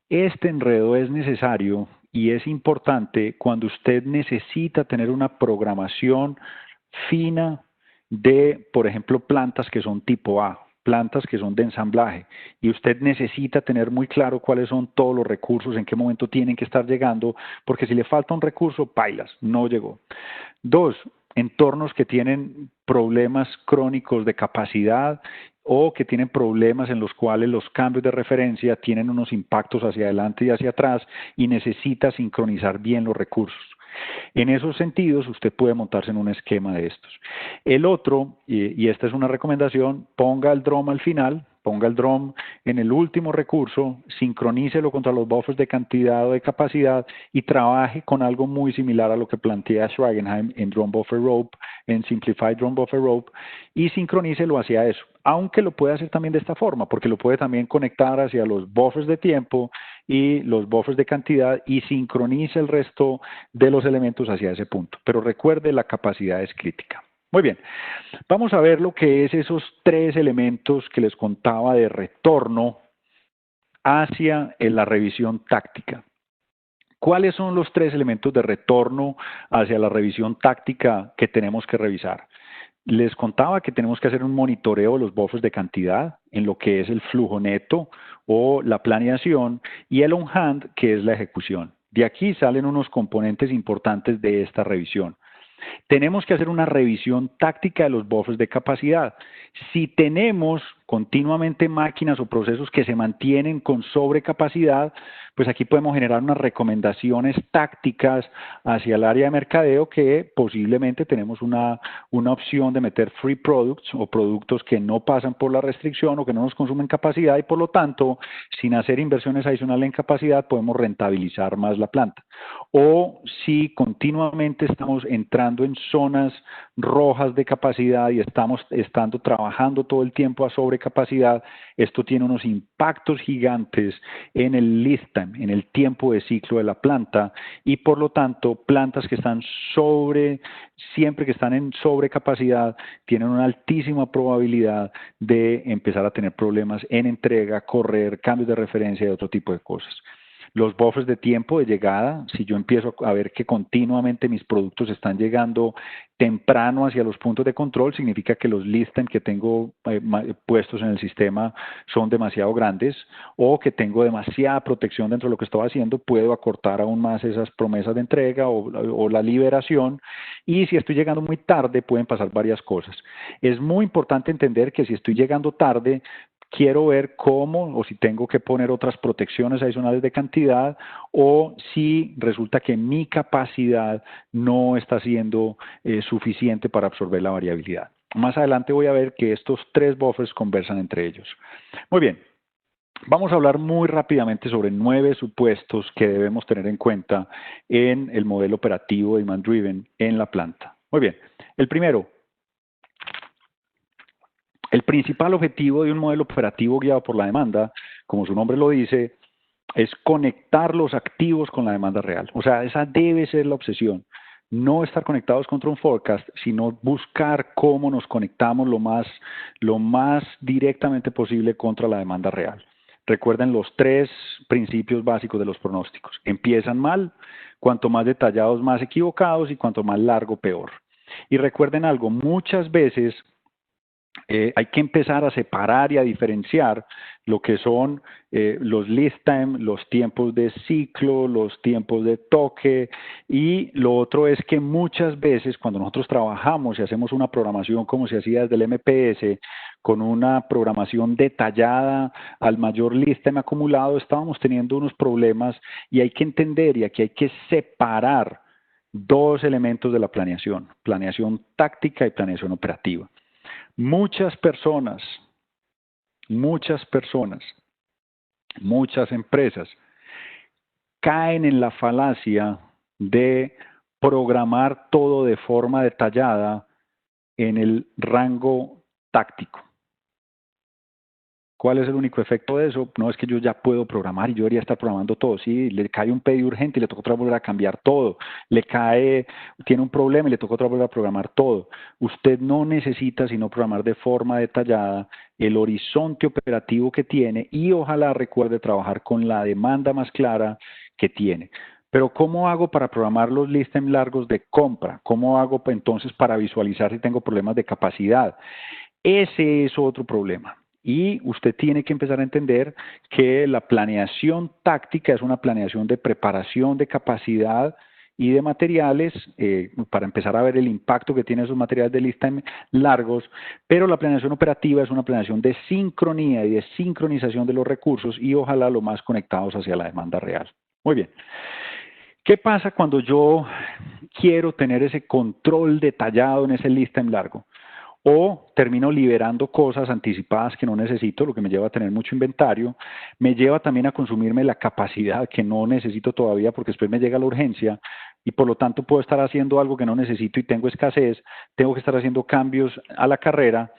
Este enredo es necesario y es importante cuando usted necesita tener una programación fina de, por ejemplo, plantas que son tipo A, plantas que son de ensamblaje, y usted necesita tener muy claro cuáles son todos los recursos, en qué momento tienen que estar llegando, porque si le falta un recurso, pailas, no llegó. Dos, entornos que tienen problemas crónicos de capacidad o que tienen problemas en los cuales los cambios de referencia tienen unos impactos hacia adelante y hacia atrás y necesita sincronizar bien los recursos. En esos sentidos, usted puede montarse en un esquema de estos. El otro, y esta es una recomendación, ponga el DROM al final, ponga el DROM en el último recurso, sincronícelo contra los buffers de cantidad o de capacidad y trabaje con algo muy similar a lo que plantea Schwagenheim en DROM Buffer Rope, en Simplified DROM Buffer Rope, y sincronícelo hacia eso. Aunque lo puede hacer también de esta forma, porque lo puede también conectar hacia los buffers de tiempo y los buffers de cantidad y sincroniza el resto de los elementos hacia ese punto. Pero recuerde, la capacidad es crítica. Muy bien, vamos a ver lo que es esos tres elementos que les contaba de retorno hacia la revisión táctica. ¿Cuáles son los tres elementos de retorno hacia la revisión táctica que tenemos que revisar? Les contaba que tenemos que hacer un monitoreo de los buffers de cantidad en lo que es el flujo neto o la planeación y el on-hand, que es la ejecución. De aquí salen unos componentes importantes de esta revisión. Tenemos que hacer una revisión táctica de los buffers de capacidad. Si tenemos continuamente máquinas o procesos que se mantienen con sobrecapacidad, pues aquí podemos generar unas recomendaciones tácticas hacia el área de mercadeo que posiblemente tenemos una opción de meter free products o productos que no pasan por la restricción o que no nos consumen capacidad y por lo tanto, sin hacer inversiones adicionales en capacidad, podemos rentabilizar más la planta. O si continuamente estamos entrando en zonas rojas de capacidad y estamos trabajando todo el tiempo a sobrecapacidad, esto tiene unos impactos gigantes en el lead time, en el tiempo de ciclo de la planta y por lo tanto plantas que están siempre que están en sobrecapacidad tienen una altísima probabilidad de empezar a tener problemas en entrega, correr, cambios de referencia y otro tipo de cosas. Los buffers de tiempo de llegada, si yo empiezo a ver que continuamente mis productos están llegando temprano hacia los puntos de control, significa que los lead time que tengo puestos en el sistema son demasiado grandes o que tengo demasiada protección dentro de lo que estoy haciendo, puedo acortar aún más esas promesas de entrega o la liberación y si estoy llegando muy tarde pueden pasar varias cosas. Es muy importante entender que si estoy llegando tarde, quiero ver cómo o si tengo que poner otras protecciones adicionales de cantidad o si resulta que mi capacidad no está siendo suficiente para absorber la variabilidad. Más adelante voy a ver que estos tres buffers conversan entre ellos. Muy bien. Vamos a hablar muy rápidamente sobre 9 supuestos que debemos tener en cuenta en el modelo operativo de Demand Driven en la planta. Muy bien. El primero, el principal objetivo de un modelo operativo guiado por la demanda, como su nombre lo dice, es conectar los activos con la demanda real. O sea, esa debe ser la obsesión. No estar conectados contra un forecast, sino buscar cómo nos conectamos lo más directamente posible contra la demanda real. Recuerden los tres principios básicos de los pronósticos. Empiezan mal, cuanto más detallados, más equivocados y cuanto más largo, peor. Y recuerden algo, muchas veces hay que empezar a separar y a diferenciar lo que son los lead time, los tiempos de ciclo, los tiempos de toque y lo otro es que muchas veces cuando nosotros trabajamos y hacemos una programación como se hacía desde el MPS con una programación detallada al mayor lead time acumulado, estábamos teniendo unos problemas y hay que entender y aquí hay que separar dos elementos de la planeación táctica y planeación operativa. Muchas personas, muchas empresas caen en la falacia de programar todo de forma detallada en el rango táctico. ¿Cuál es el único efecto de eso? No es que yo ya puedo programar y yo debería estar programando todo. Sí, le cae un pedido urgente y le toca otra vez volver a cambiar todo. Tiene un problema y le toca otra vez volver a programar todo. Usted no necesita sino programar de forma detallada el horizonte operativo que tiene y ojalá recuerde trabajar con la demanda más clara que tiene. Pero ¿cómo hago para programar los lead time largos de compra? ¿Cómo hago entonces para visualizar si tengo problemas de capacidad? Ese es otro problema. Y usted tiene que empezar a entender que la planeación táctica es una planeación de preparación de capacidad y de materiales, para empezar a ver el impacto que tienen esos materiales de lead time largos, pero la planeación operativa es una planeación de sincronía y de sincronización de los recursos y ojalá lo más conectados hacia la demanda real. Muy bien. ¿Qué pasa cuando yo quiero tener ese control detallado en ese lead time largo? O termino liberando cosas anticipadas que no necesito, lo que me lleva a tener mucho inventario, me lleva también a consumirme la capacidad que no necesito todavía porque después me llega la urgencia y por lo tanto puedo estar haciendo algo que no necesito y tengo escasez, tengo que estar haciendo cambios a la carrera.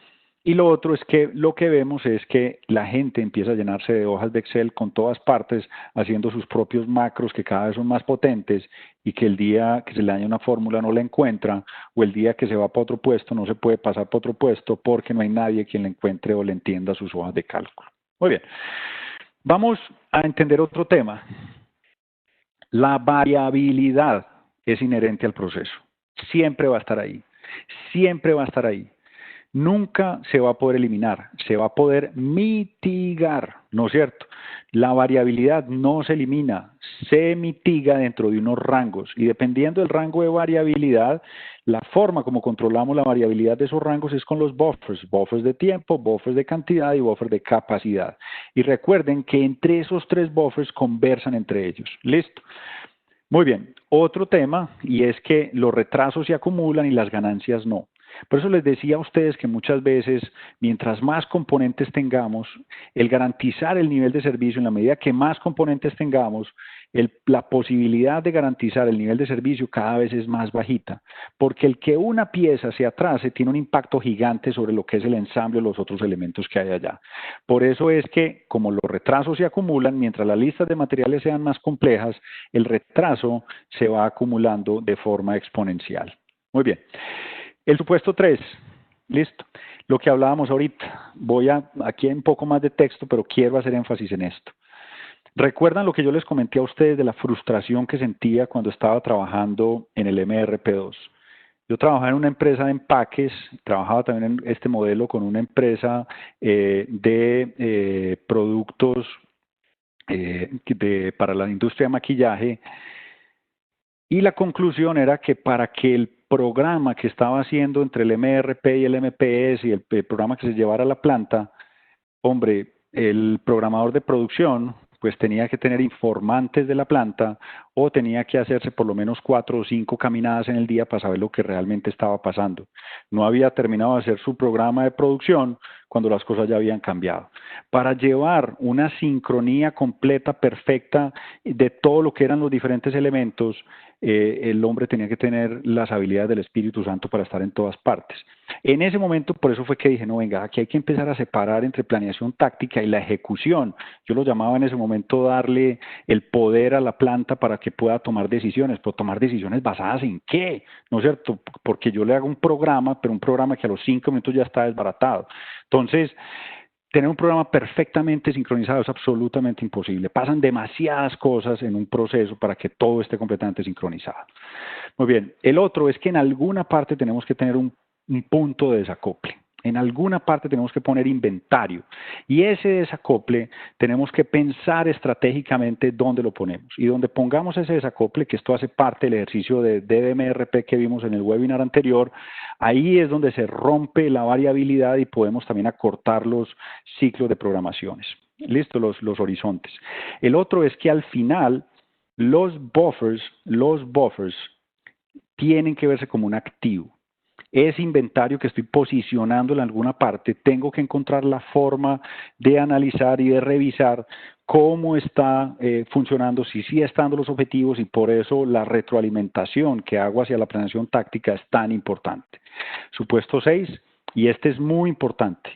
Y lo otro es que lo que vemos es que la gente empieza a llenarse de hojas de Excel con todas partes, haciendo sus propios macros que cada vez son más potentes y que el día que se le daña una fórmula no la encuentra o el día que se va para otro puesto no se puede pasar para otro puesto porque no hay nadie quien le encuentre o le entienda sus hojas de cálculo. Muy bien. Vamos a entender otro tema. La variabilidad es inherente al proceso. Siempre va a estar ahí. Siempre va a estar ahí. Nunca se va a poder eliminar, se va a poder mitigar, ¿no es cierto? La variabilidad no se elimina, se mitiga dentro de unos rangos y dependiendo del rango de variabilidad, la forma como controlamos la variabilidad de esos rangos es con los buffers, buffers de tiempo, buffers de cantidad y buffers de capacidad. Y recuerden que entre esos tres buffers conversan entre ellos. ¿Listo? Muy bien, otro tema y es que los retrasos se acumulan y las ganancias no. Por eso les decía a ustedes que muchas veces, mientras más componentes tengamos, el garantizar el nivel de servicio, en la medida que más componentes tengamos, la posibilidad de garantizar el nivel de servicio cada vez es más bajita, porque el que una pieza se atrase tiene un impacto gigante sobre lo que es el ensamble o los otros elementos que hay allá. Por eso es que, como los retrasos se acumulan, mientras las listas de materiales sean más complejas, el retraso se va acumulando de forma exponencial. Muy bien. El supuesto 3, listo. Lo que hablábamos ahorita, aquí hay un poco más de texto, pero quiero hacer énfasis en esto. ¿Recuerdan lo que yo les comenté a ustedes de la frustración que sentía cuando estaba trabajando en el MRP2? Yo trabajaba en una empresa de empaques, trabajaba también en este modelo con una empresa de productos para la industria de maquillaje, y la conclusión era que para que el programa que estaba haciendo entre el MRP y el MPS y el programa que se llevara a la planta, hombre, el programador de producción pues tenía que tener informantes de la planta o tenía que hacerse por lo menos 4 o 5 caminadas en el día para saber lo que realmente estaba pasando. No había terminado de hacer su programa de producción cuando las cosas ya habían cambiado. Para llevar una sincronía completa, perfecta de todo lo que eran los diferentes elementos, el hombre tenía que tener las habilidades del Espíritu Santo para estar en todas partes. En ese momento, por eso fue que dije, no, venga, aquí hay que empezar a separar entre planeación táctica y la ejecución. Yo lo llamaba en ese momento darle el poder a la planta para que pueda tomar decisiones, pero tomar decisiones basadas en qué, ¿no es cierto? Porque yo le hago un programa, pero un programa que a los 5 minutos ya está desbaratado. Entonces, tener un programa perfectamente sincronizado es absolutamente imposible. Pasan demasiadas cosas en un proceso para que todo esté completamente sincronizado. Muy bien. El otro es que en alguna parte tenemos que tener un punto de desacople. En alguna parte tenemos que poner inventario y ese desacople tenemos que pensar estratégicamente dónde lo ponemos y donde pongamos ese desacople, que esto hace parte del ejercicio de DDMRP que vimos en el webinar anterior, ahí es donde se rompe la variabilidad y podemos también acortar los ciclos de programaciones. Listo, los horizontes. El otro es que al final los buffers tienen que verse como un activo. Ese inventario que estoy posicionando en alguna parte, tengo que encontrar la forma de analizar y de revisar cómo está funcionando, si sí están dando los objetivos y por eso la retroalimentación que hago hacia la planeación táctica es tan importante. Supuesto 6, y este es muy importante.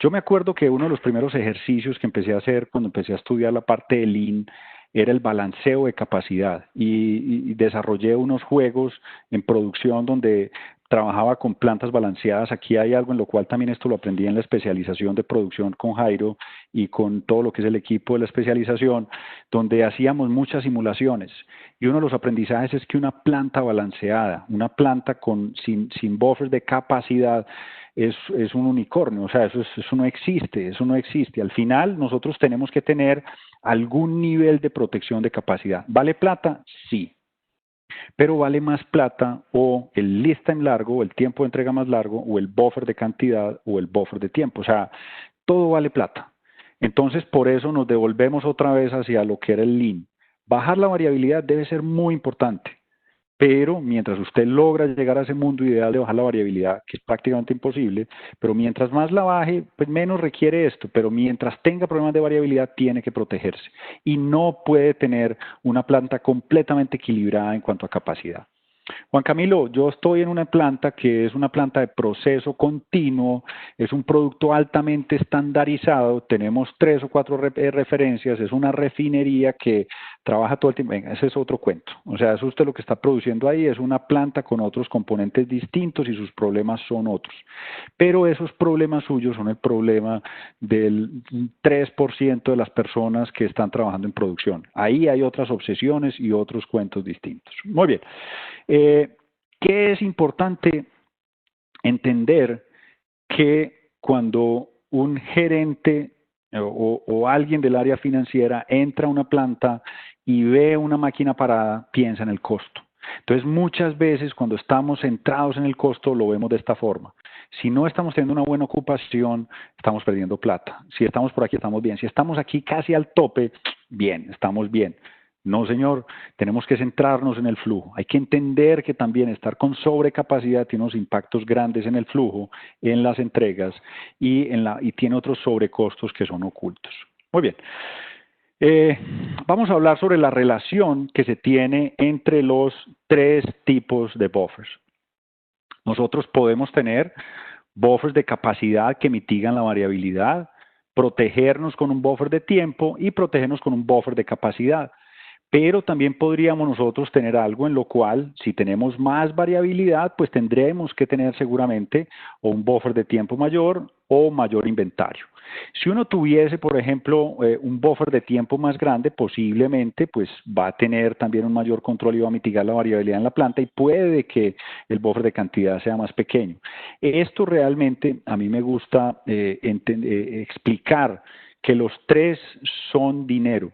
Yo me acuerdo que uno de los primeros ejercicios que empecé a hacer cuando empecé a estudiar la parte de Lean era el balanceo de capacidad y desarrollé unos juegos en producción donde trabajaba con plantas balanceadas. Aquí hay algo en lo cual también esto lo aprendí en la especialización de producción con Jairo y con todo lo que es el equipo de la especialización, donde hacíamos muchas simulaciones. Y uno de los aprendizajes es que una planta balanceada, una planta sin buffers de capacidad, es un unicornio, o sea, eso no existe. Al final nosotros tenemos que tener algún nivel de protección de capacidad. ¿Vale plata? Sí. pero vale más plata o el lead time largo, o el tiempo de entrega más largo, o el buffer de cantidad, o el buffer de tiempo. O sea, todo vale plata. Entonces, por eso nos devolvemos otra vez hacia lo que era el lean. Bajar la variabilidad debe ser muy importante. Pero mientras usted logra llegar a ese mundo ideal de bajar la variabilidad, que es prácticamente imposible, pero mientras más la baje, pues menos requiere esto, pero mientras tenga problemas de variabilidad, tiene que protegerse. Y no puede tener una planta completamente equilibrada en cuanto a capacidad. Juan Camilo, yo estoy en una planta que es una planta de proceso continuo, es un producto altamente estandarizado, tenemos 3 o 4 referencias, es una refinería que trabaja todo el tiempo. Venga, ese es otro cuento. O sea, eso usted lo que está produciendo ahí es una planta con otros componentes distintos y sus problemas son otros. Pero esos problemas suyos son el problema del 3% de las personas que están trabajando en producción. Ahí hay otras obsesiones y otros cuentos distintos. Muy bien. ¿Qué es importante entender? Que cuando un gerente o alguien del área financiera entra a una planta y ve una máquina parada, piensa en el costo. Entonces, muchas veces cuando estamos centrados en el costo, lo vemos de esta forma. Si no estamos teniendo una buena ocupación, estamos perdiendo plata. Si estamos por aquí, estamos bien. Si estamos aquí casi al tope, bien, estamos bien. No, señor, tenemos que centrarnos en el flujo. Hay que entender que también estar con sobrecapacidad tiene unos impactos grandes en el flujo, en las entregas y tiene otros sobrecostos que son ocultos. Muy bien. Vamos a hablar sobre la relación que se tiene entre los 3 tipos de buffers. Nosotros podemos tener buffers de capacidad que mitigan la variabilidad, protegernos con un buffer de tiempo y protegernos con un buffer de capacidad. Pero también podríamos nosotros tener algo en lo cual, si tenemos más variabilidad, pues tendremos que tener seguramente o un buffer de tiempo mayor o mayor inventario. Si uno tuviese, por ejemplo, un buffer de tiempo más grande, posiblemente pues va a tener también un mayor control y va a mitigar la variabilidad en la planta y puede que el buffer de cantidad sea más pequeño. Esto realmente a mí me gusta explicar que los 3 son dinero.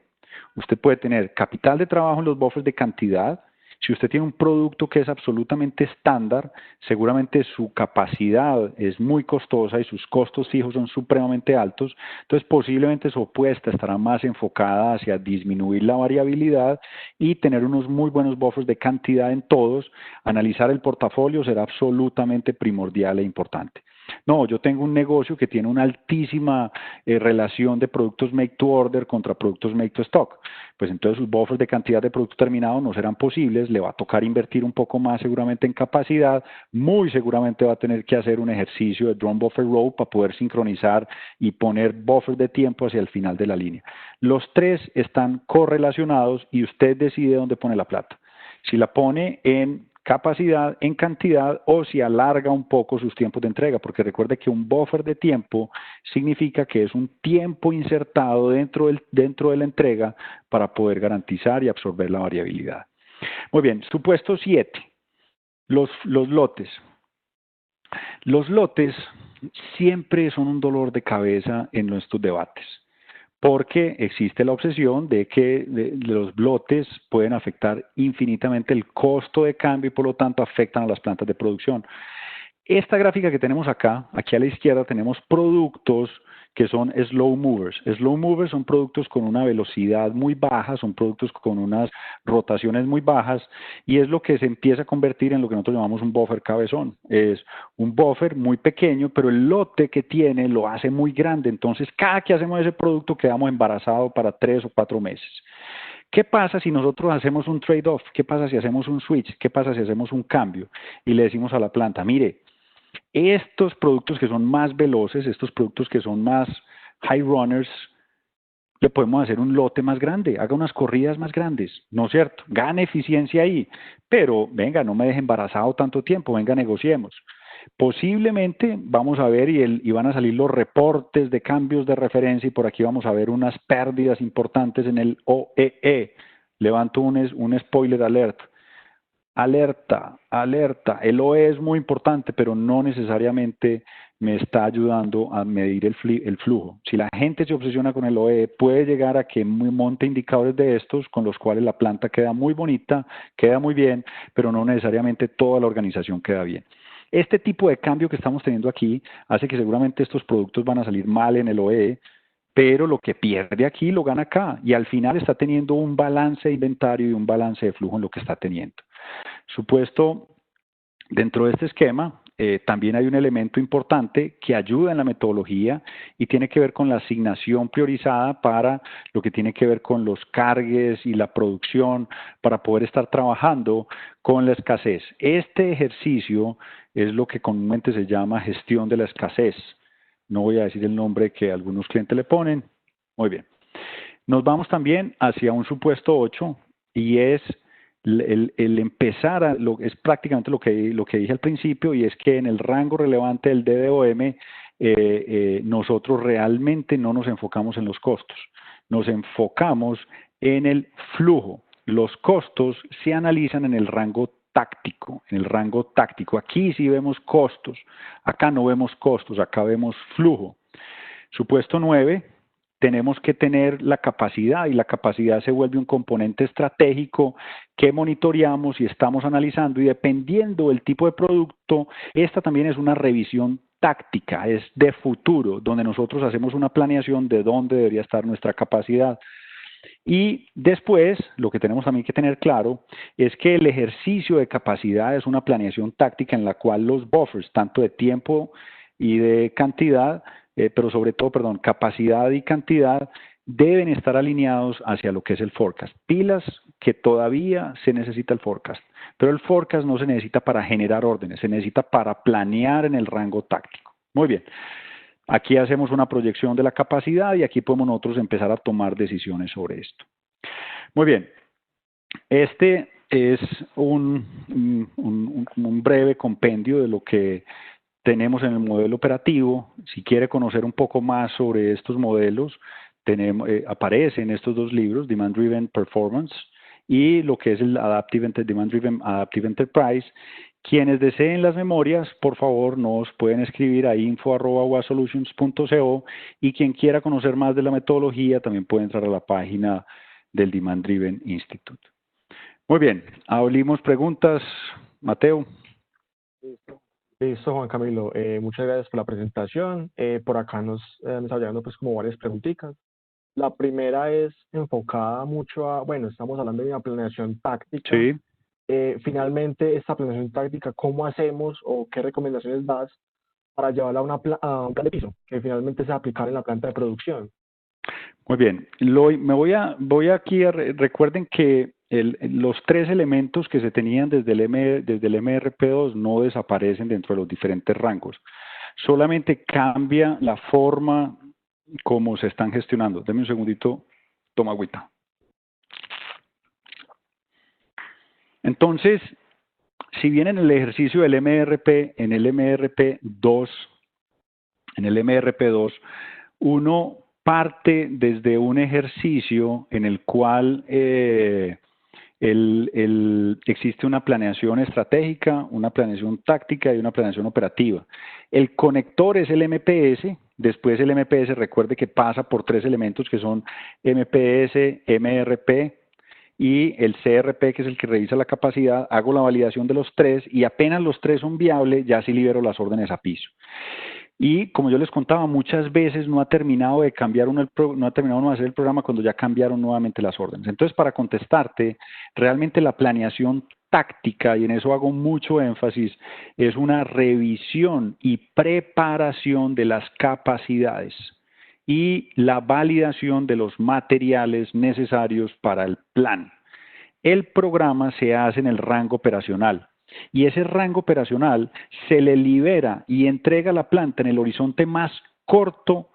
Usted puede tener capital de trabajo en los buffers de cantidad. Si usted tiene un producto que es absolutamente estándar, seguramente su capacidad es muy costosa y sus costos fijos son supremamente altos. Entonces, posiblemente su apuesta estará más enfocada hacia disminuir la variabilidad y tener unos muy buenos buffers de cantidad en todos. Analizar el portafolio será absolutamente primordial e importante. No, yo tengo un negocio que tiene una altísima relación de productos make to order contra productos make to stock. Pues entonces sus buffers de cantidad de producto terminado no serán posibles, le va a tocar invertir un poco más seguramente en capacidad, muy seguramente va a tener que hacer un ejercicio de drum buffer row para poder sincronizar y poner buffers de tiempo hacia el final de la línea. Los 3 están correlacionados y usted decide dónde pone la plata. Si la pone en capacidad, en cantidad, o si alarga un poco sus tiempos de entrega, porque recuerde que un buffer de tiempo significa que es un tiempo insertado dentro de la entrega para poder garantizar y absorber la variabilidad. Muy bien, supuesto 7, los lotes. Los lotes siempre son un dolor de cabeza en nuestros debates, porque existe la obsesión de que los lotes pueden afectar infinitamente el costo de cambio y por lo tanto afectan a las plantas de producción. Esta gráfica que tenemos acá, aquí a la izquierda tenemos productos que son slow movers. Slow movers son productos con una velocidad muy baja, son productos con unas rotaciones muy bajas y es lo que se empieza a convertir en lo que nosotros llamamos un buffer cabezón. Es un buffer muy pequeño, pero el lote que tiene lo hace muy grande. Entonces, cada que hacemos ese producto quedamos embarazados para 3 o 4 meses. ¿Qué pasa si nosotros hacemos un trade-off? ¿Qué pasa si hacemos un switch? ¿Qué pasa si hacemos un cambio? Y le decimos a la planta, mire, estos productos que son más veloces, estos productos que son más high runners, le podemos hacer un lote más grande, haga unas corridas más grandes, ¿no es cierto? Gane eficiencia ahí, pero venga, no me deje embarazado tanto tiempo, venga, negociemos. Posiblemente vamos a ver y van a salir los reportes de cambios de referencia y por aquí vamos a ver unas pérdidas importantes en el OEE. Levanto un spoiler alert. alerta, alerta. El OE es muy importante, pero no necesariamente me está ayudando a medir el flujo. Si la gente se obsesiona con el OE, puede llegar a que monte indicadores de estos con los cuales la planta queda muy bonita, queda muy bien, pero no necesariamente toda la organización queda bien. Este tipo de cambio que estamos teniendo aquí hace que seguramente estos productos van a salir mal en el OE, pero lo que pierde aquí lo gana acá y al final está teniendo un balance de inventario y un balance de flujo en lo que está teniendo. Supuesto, dentro de este esquema también hay un elemento importante que ayuda en la metodología y tiene que ver con la asignación priorizada para lo que tiene que ver con los cargues y la producción para poder estar trabajando con la escasez. Este ejercicio es lo que comúnmente se llama gestión de la escasez. No voy a decir el nombre que algunos clientes le ponen. Muy bien. Nos vamos también hacia un supuesto 8 y es el empezar, es prácticamente lo que dije al principio, y es que en el rango relevante del DDOM nosotros realmente no nos enfocamos en los costos, nos enfocamos en el flujo. Los costos se analizan en el rango táctico, en el rango táctico. Aquí sí vemos costos, acá no vemos costos, acá vemos flujo. Supuesto 9, tenemos que tener la capacidad y la capacidad se vuelve un componente estratégico que monitoreamos y estamos analizando y dependiendo del tipo de producto, esta también es una revisión táctica, es de futuro, donde nosotros hacemos una planeación de dónde debería estar nuestra capacidad. Y después, lo que tenemos también que tener claro es que el ejercicio de capacidad es una planeación táctica en la cual los buffers, tanto de tiempo y de cantidad, pero sobre todo, perdón, capacidad y cantidad, deben estar alineados hacia lo que es el forecast. Pilas que todavía se necesita el forecast, pero el forecast no se necesita para generar órdenes, se necesita para planear en el rango táctico. Muy bien. Aquí hacemos una proyección de la capacidad y aquí podemos nosotros empezar a tomar decisiones sobre esto. Muy bien. Este es un breve compendio de lo que tenemos en el modelo operativo. Si quiere conocer un poco más sobre estos modelos, aparece en estos dos libros, Demand Driven Performance y lo que es el Demand Driven Adaptive Enterprise. Quienes deseen las memorias, por favor, nos pueden escribir a info@wasolutions.co y quien quiera conocer más de la metodología también puede entrar a la página del Demand Driven Institute. Muy bien, abrimos preguntas. Mateo. Listo, Juan Camilo. Muchas gracias por la presentación. Por acá nos está llegando pues como varias preguntitas. La primera es enfocada mucho a, bueno, estamos hablando de una planeación táctica. Sí. Finalmente, esta planeación táctica, ¿cómo hacemos o qué recomendaciones das para llevarla a un plan de piso que finalmente se aplicar en la planta de producción? Muy bien. Voy aquí recuerden que los tres elementos que se tenían desde el MRP2 no desaparecen dentro de los diferentes rangos. Solamente cambia la forma como se están gestionando. Deme un segundito, toma agüita. Entonces, si bien en el ejercicio del MRP, en el MRP2, uno parte desde un ejercicio en el cual existe una planeación estratégica, una planeación táctica y una planeación operativa. El conector es el MPS, después el MPS recuerde que pasa por tres elementos que son MPS, MRP y el CRP, que es el que revisa la capacidad. Hago la validación de los tres y apenas los tres son viables, ya sí libero las órdenes a piso. Y como yo les contaba, muchas veces no ha terminado de cambiar no ha terminado de hacer el programa cuando ya cambiaron nuevamente las órdenes. Entonces, para contestarte, realmente la planeación táctica, y en eso hago mucho énfasis, es una revisión y preparación de las capacidades y la validación de los materiales necesarios para el plan. El programa se hace en el rango operacional. Y ese rango operacional se le libera y entrega a la planta en el horizonte más corto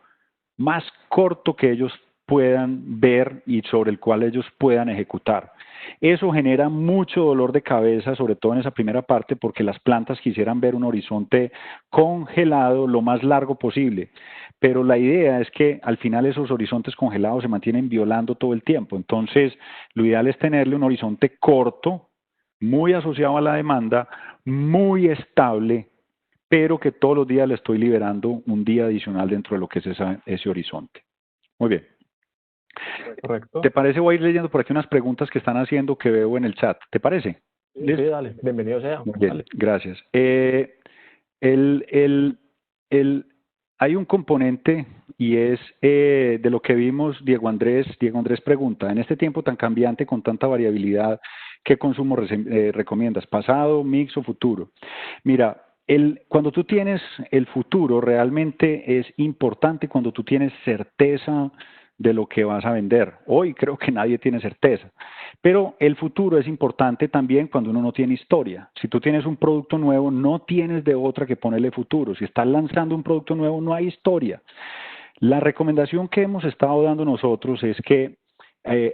que ellos puedan ver y sobre el cual ellos puedan ejecutar. Eso genera mucho dolor de cabeza, sobre todo en esa primera parte, porque las plantas quisieran ver un horizonte congelado lo más largo posible. Pero la idea es que al final esos horizontes congelados se mantienen violando todo el tiempo. Entonces, lo ideal es tenerle un horizonte corto, muy asociado a la demanda, muy estable, pero que todos los días le estoy liberando un día adicional dentro de lo que es ese horizonte. Muy bien. Correcto. ¿Te parece? Voy a ir leyendo por aquí unas preguntas que están haciendo que veo en el chat. ¿Te parece? Sí, dale, bienvenido sea. Muy bien, Dale. gracias. Hay un componente y es de lo que vimos, Diego Andrés pregunta, en este tiempo tan cambiante con tanta variabilidad, ¿qué consumo recomiendas? ¿Pasado, mix o futuro? Mira, cuando tú tienes el futuro, realmente es importante cuando tú tienes certeza de lo que vas a vender. Hoy creo que nadie tiene certeza, pero el futuro es importante también cuando uno no tiene historia. Si tú tienes un producto nuevo, no tienes de otra que ponerle futuro. Si estás lanzando un producto nuevo, no hay historia. La recomendación que hemos estado dando nosotros es que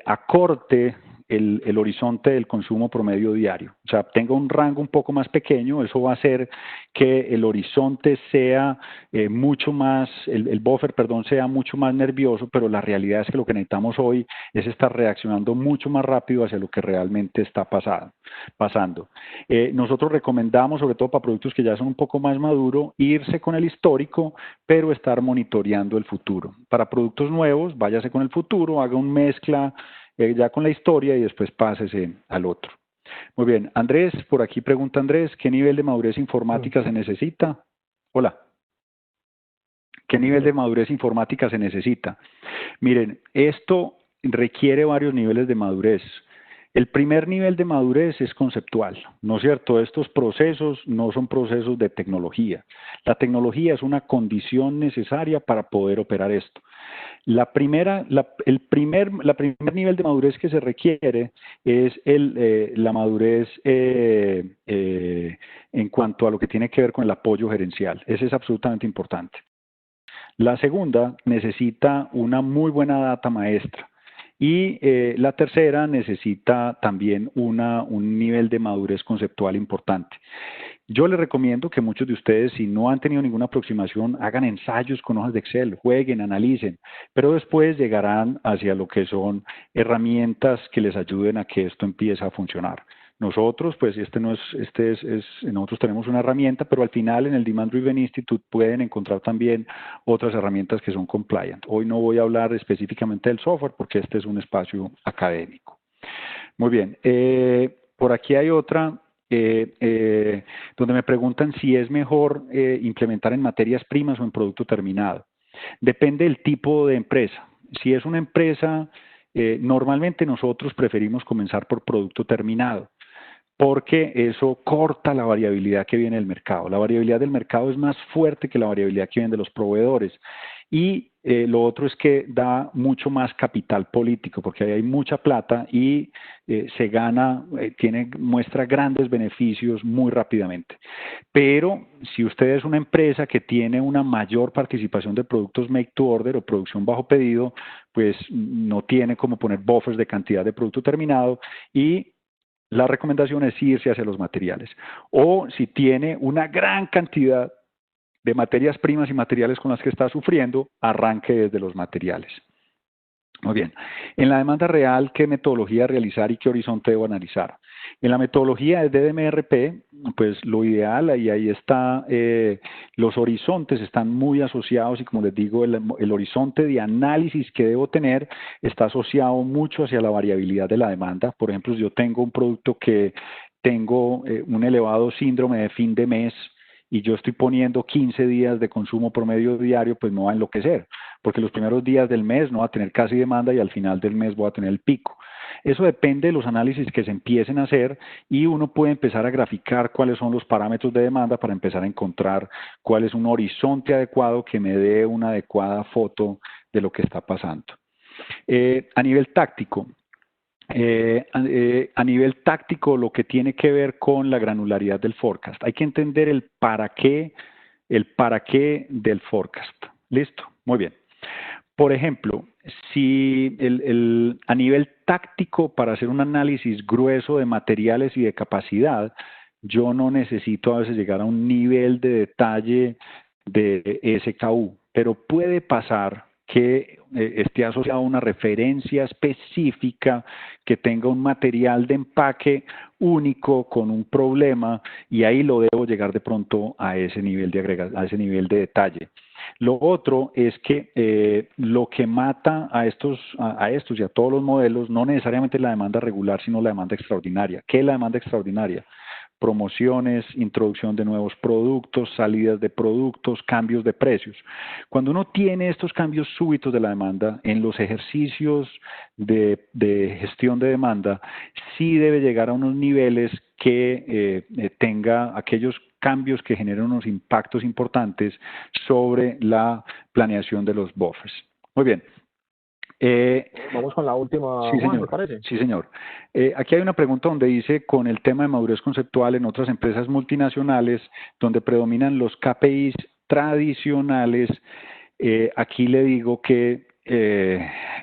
acorte el horizonte del consumo promedio diario. O sea, tenga un rango un poco más pequeño, eso va a hacer que el horizonte sea mucho más, el buffer, perdón, sea mucho más nervioso, pero la realidad es que lo que necesitamos hoy es estar reaccionando mucho más rápido hacia lo que realmente está pasando. Nosotros recomendamos, sobre todo para productos que ya son un poco más maduros, irse con el histórico, pero estar monitoreando el futuro. Para productos nuevos, váyase con el futuro, haga una mezcla ya con la historia y después pásese al otro. Muy bien, Andrés, por aquí pregunta Andrés, ¿qué nivel de madurez informática se necesita? Hola. ¿Qué nivel de madurez informática se necesita? Miren, esto requiere varios niveles de madurez. El primer nivel de madurez es conceptual, ¿no es cierto? Estos procesos no son procesos de tecnología. La tecnología es una condición necesaria para poder operar esto. El primer nivel de madurez que se requiere es la madurez en cuanto a lo que tiene que ver con el apoyo gerencial. Ese es absolutamente importante. La segunda necesita una muy buena data maestra. Y la tercera necesita también un nivel de madurez conceptual importante. Yo les recomiendo que muchos de ustedes, si no han tenido ninguna aproximación, hagan ensayos con hojas de Excel, jueguen, analicen, pero después llegarán hacia lo que son herramientas que les ayuden a que esto empiece a funcionar. Nosotros, pues nosotros tenemos una herramienta, pero al final en el Demand Driven Institute pueden encontrar también otras herramientas que son compliant. Hoy no voy a hablar específicamente del software porque este es un espacio académico. Muy bien, por aquí hay otra donde me preguntan si es mejor implementar en materias primas o en producto terminado. Depende del tipo de empresa. Si es una empresa, normalmente nosotros preferimos comenzar por producto terminado, porque eso corta la variabilidad que viene del mercado. La variabilidad del mercado es más fuerte que la variabilidad que viene de los proveedores. Y lo otro es que da mucho más capital político, porque ahí hay mucha plata y se gana, muestra grandes beneficios muy rápidamente. Pero si usted es una empresa que tiene una mayor participación de productos make to order o producción bajo pedido, pues no tiene como poner buffers de cantidad de producto terminado y la recomendación es irse hacia los materiales. O si tiene una gran cantidad de materias primas y materiales con las que está sufriendo, arranque desde los materiales. Muy bien. En la demanda real, ¿qué metodología realizar y qué horizonte debo analizar? En la metodología de DMRP, pues lo ideal, y ahí está, los horizontes están muy asociados y como les digo, el horizonte de análisis que debo tener está asociado mucho hacia la variabilidad de la demanda. Por ejemplo, si yo tengo un producto que tengo un elevado síndrome de fin de mes, y yo estoy poniendo 15 días de consumo promedio diario, pues me va a enloquecer, porque los primeros días del mes no va a tener casi demanda y al final del mes voy a tener el pico. Eso depende de los análisis que se empiecen a hacer y uno puede empezar a graficar cuáles son los parámetros de demanda para empezar a encontrar cuál es un horizonte adecuado que me dé una adecuada foto de lo que está pasando. A nivel táctico, a nivel táctico, lo que tiene que ver con la granularidad del forecast. Hay que entender el para qué del forecast. ¿Listo? Muy bien. Por ejemplo, si a nivel táctico, para hacer un análisis grueso de materiales y de capacidad, yo no necesito a veces llegar a un nivel de detalle de SKU, pero puede pasar que esté asociado a una referencia específica, que tenga un material de empaque único con un problema, y ahí lo debo llegar de pronto a ese nivel de a ese nivel de detalle. Lo otro es que lo que mata a estos y a todos los modelos no necesariamente la demanda regular, sino la demanda extraordinaria. ¿Qué es la demanda extraordinaria? Promociones, introducción de nuevos productos, salidas de productos, cambios de precios. Cuando uno tiene estos cambios súbitos de la demanda en los ejercicios de gestión de demanda, sí debe llegar a unos niveles que tenga aquellos cambios que generen unos impactos importantes sobre la planeación de los buffers. Muy bien. Vamos con la última, Sí, Juan, ¿te señor. parece? Sí, señor. Aquí hay una pregunta donde dice, con el tema de madurez conceptual en otras empresas multinacionales, donde predominan los KPIs tradicionales, aquí le digo que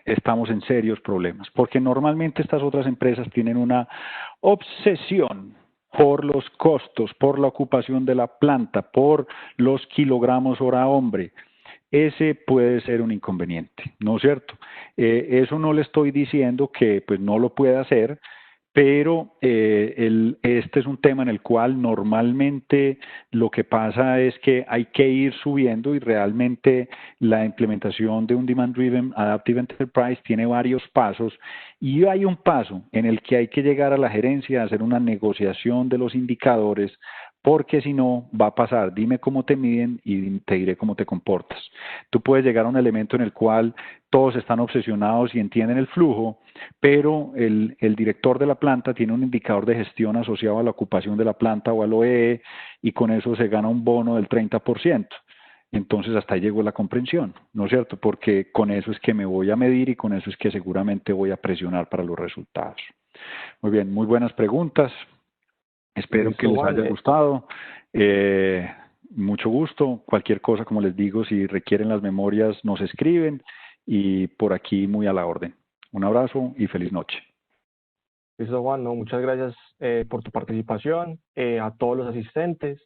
estamos en serios problemas, porque normalmente estas otras empresas tienen una obsesión por los costos, por la ocupación de la planta, por los kilogramos hora hombre. Ese puede ser un inconveniente, ¿no es cierto? Eso no le estoy diciendo que pues no lo pueda hacer, pero este es un tema en el cual normalmente lo que pasa es que hay que ir subiendo, y realmente la implementación de un Demand Driven Adaptive Enterprise tiene varios pasos, y hay un paso en el que hay que llegar a la gerencia a hacer una negociación de los indicadores, porque si no va a pasar, dime cómo te miden y te diré cómo te comportas. Tú puedes llegar a un elemento en el cual todos están obsesionados y entienden el flujo, pero el director de la planta tiene un indicador de gestión asociado a la ocupación de la planta o al OEE, y con eso se gana un bono del 30%. Entonces hasta ahí llegó la comprensión, ¿no es cierto? Porque con eso es que me voy a medir, y con eso es que seguramente voy a presionar para los resultados. Muy bien, muy buenas preguntas. Espero que Listo, les Juan. haya gustado. Mucho gusto. Cualquier cosa, como les digo, si requieren las memorias, nos escriben, y por aquí muy a la orden. Un abrazo y feliz noche. Listo, Juan. No, muchas gracias por tu participación, a todos los asistentes.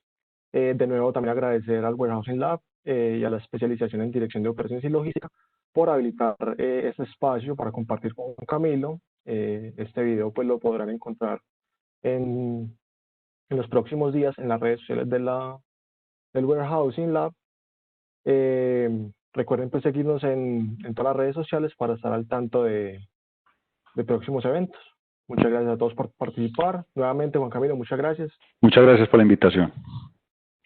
De nuevo, también agradecer al Warehousing Lab y a la especialización en Dirección de Operaciones y Logística por habilitar este espacio para compartir con Camilo. Este video pues lo podrán encontrar en los próximos días en las redes sociales del Warehousing Lab. Recuerden pues seguirnos en todas las redes sociales para estar al tanto de próximos eventos. Muchas gracias a todos por participar. Nuevamente, Juan Camilo, muchas gracias. Muchas gracias por la invitación.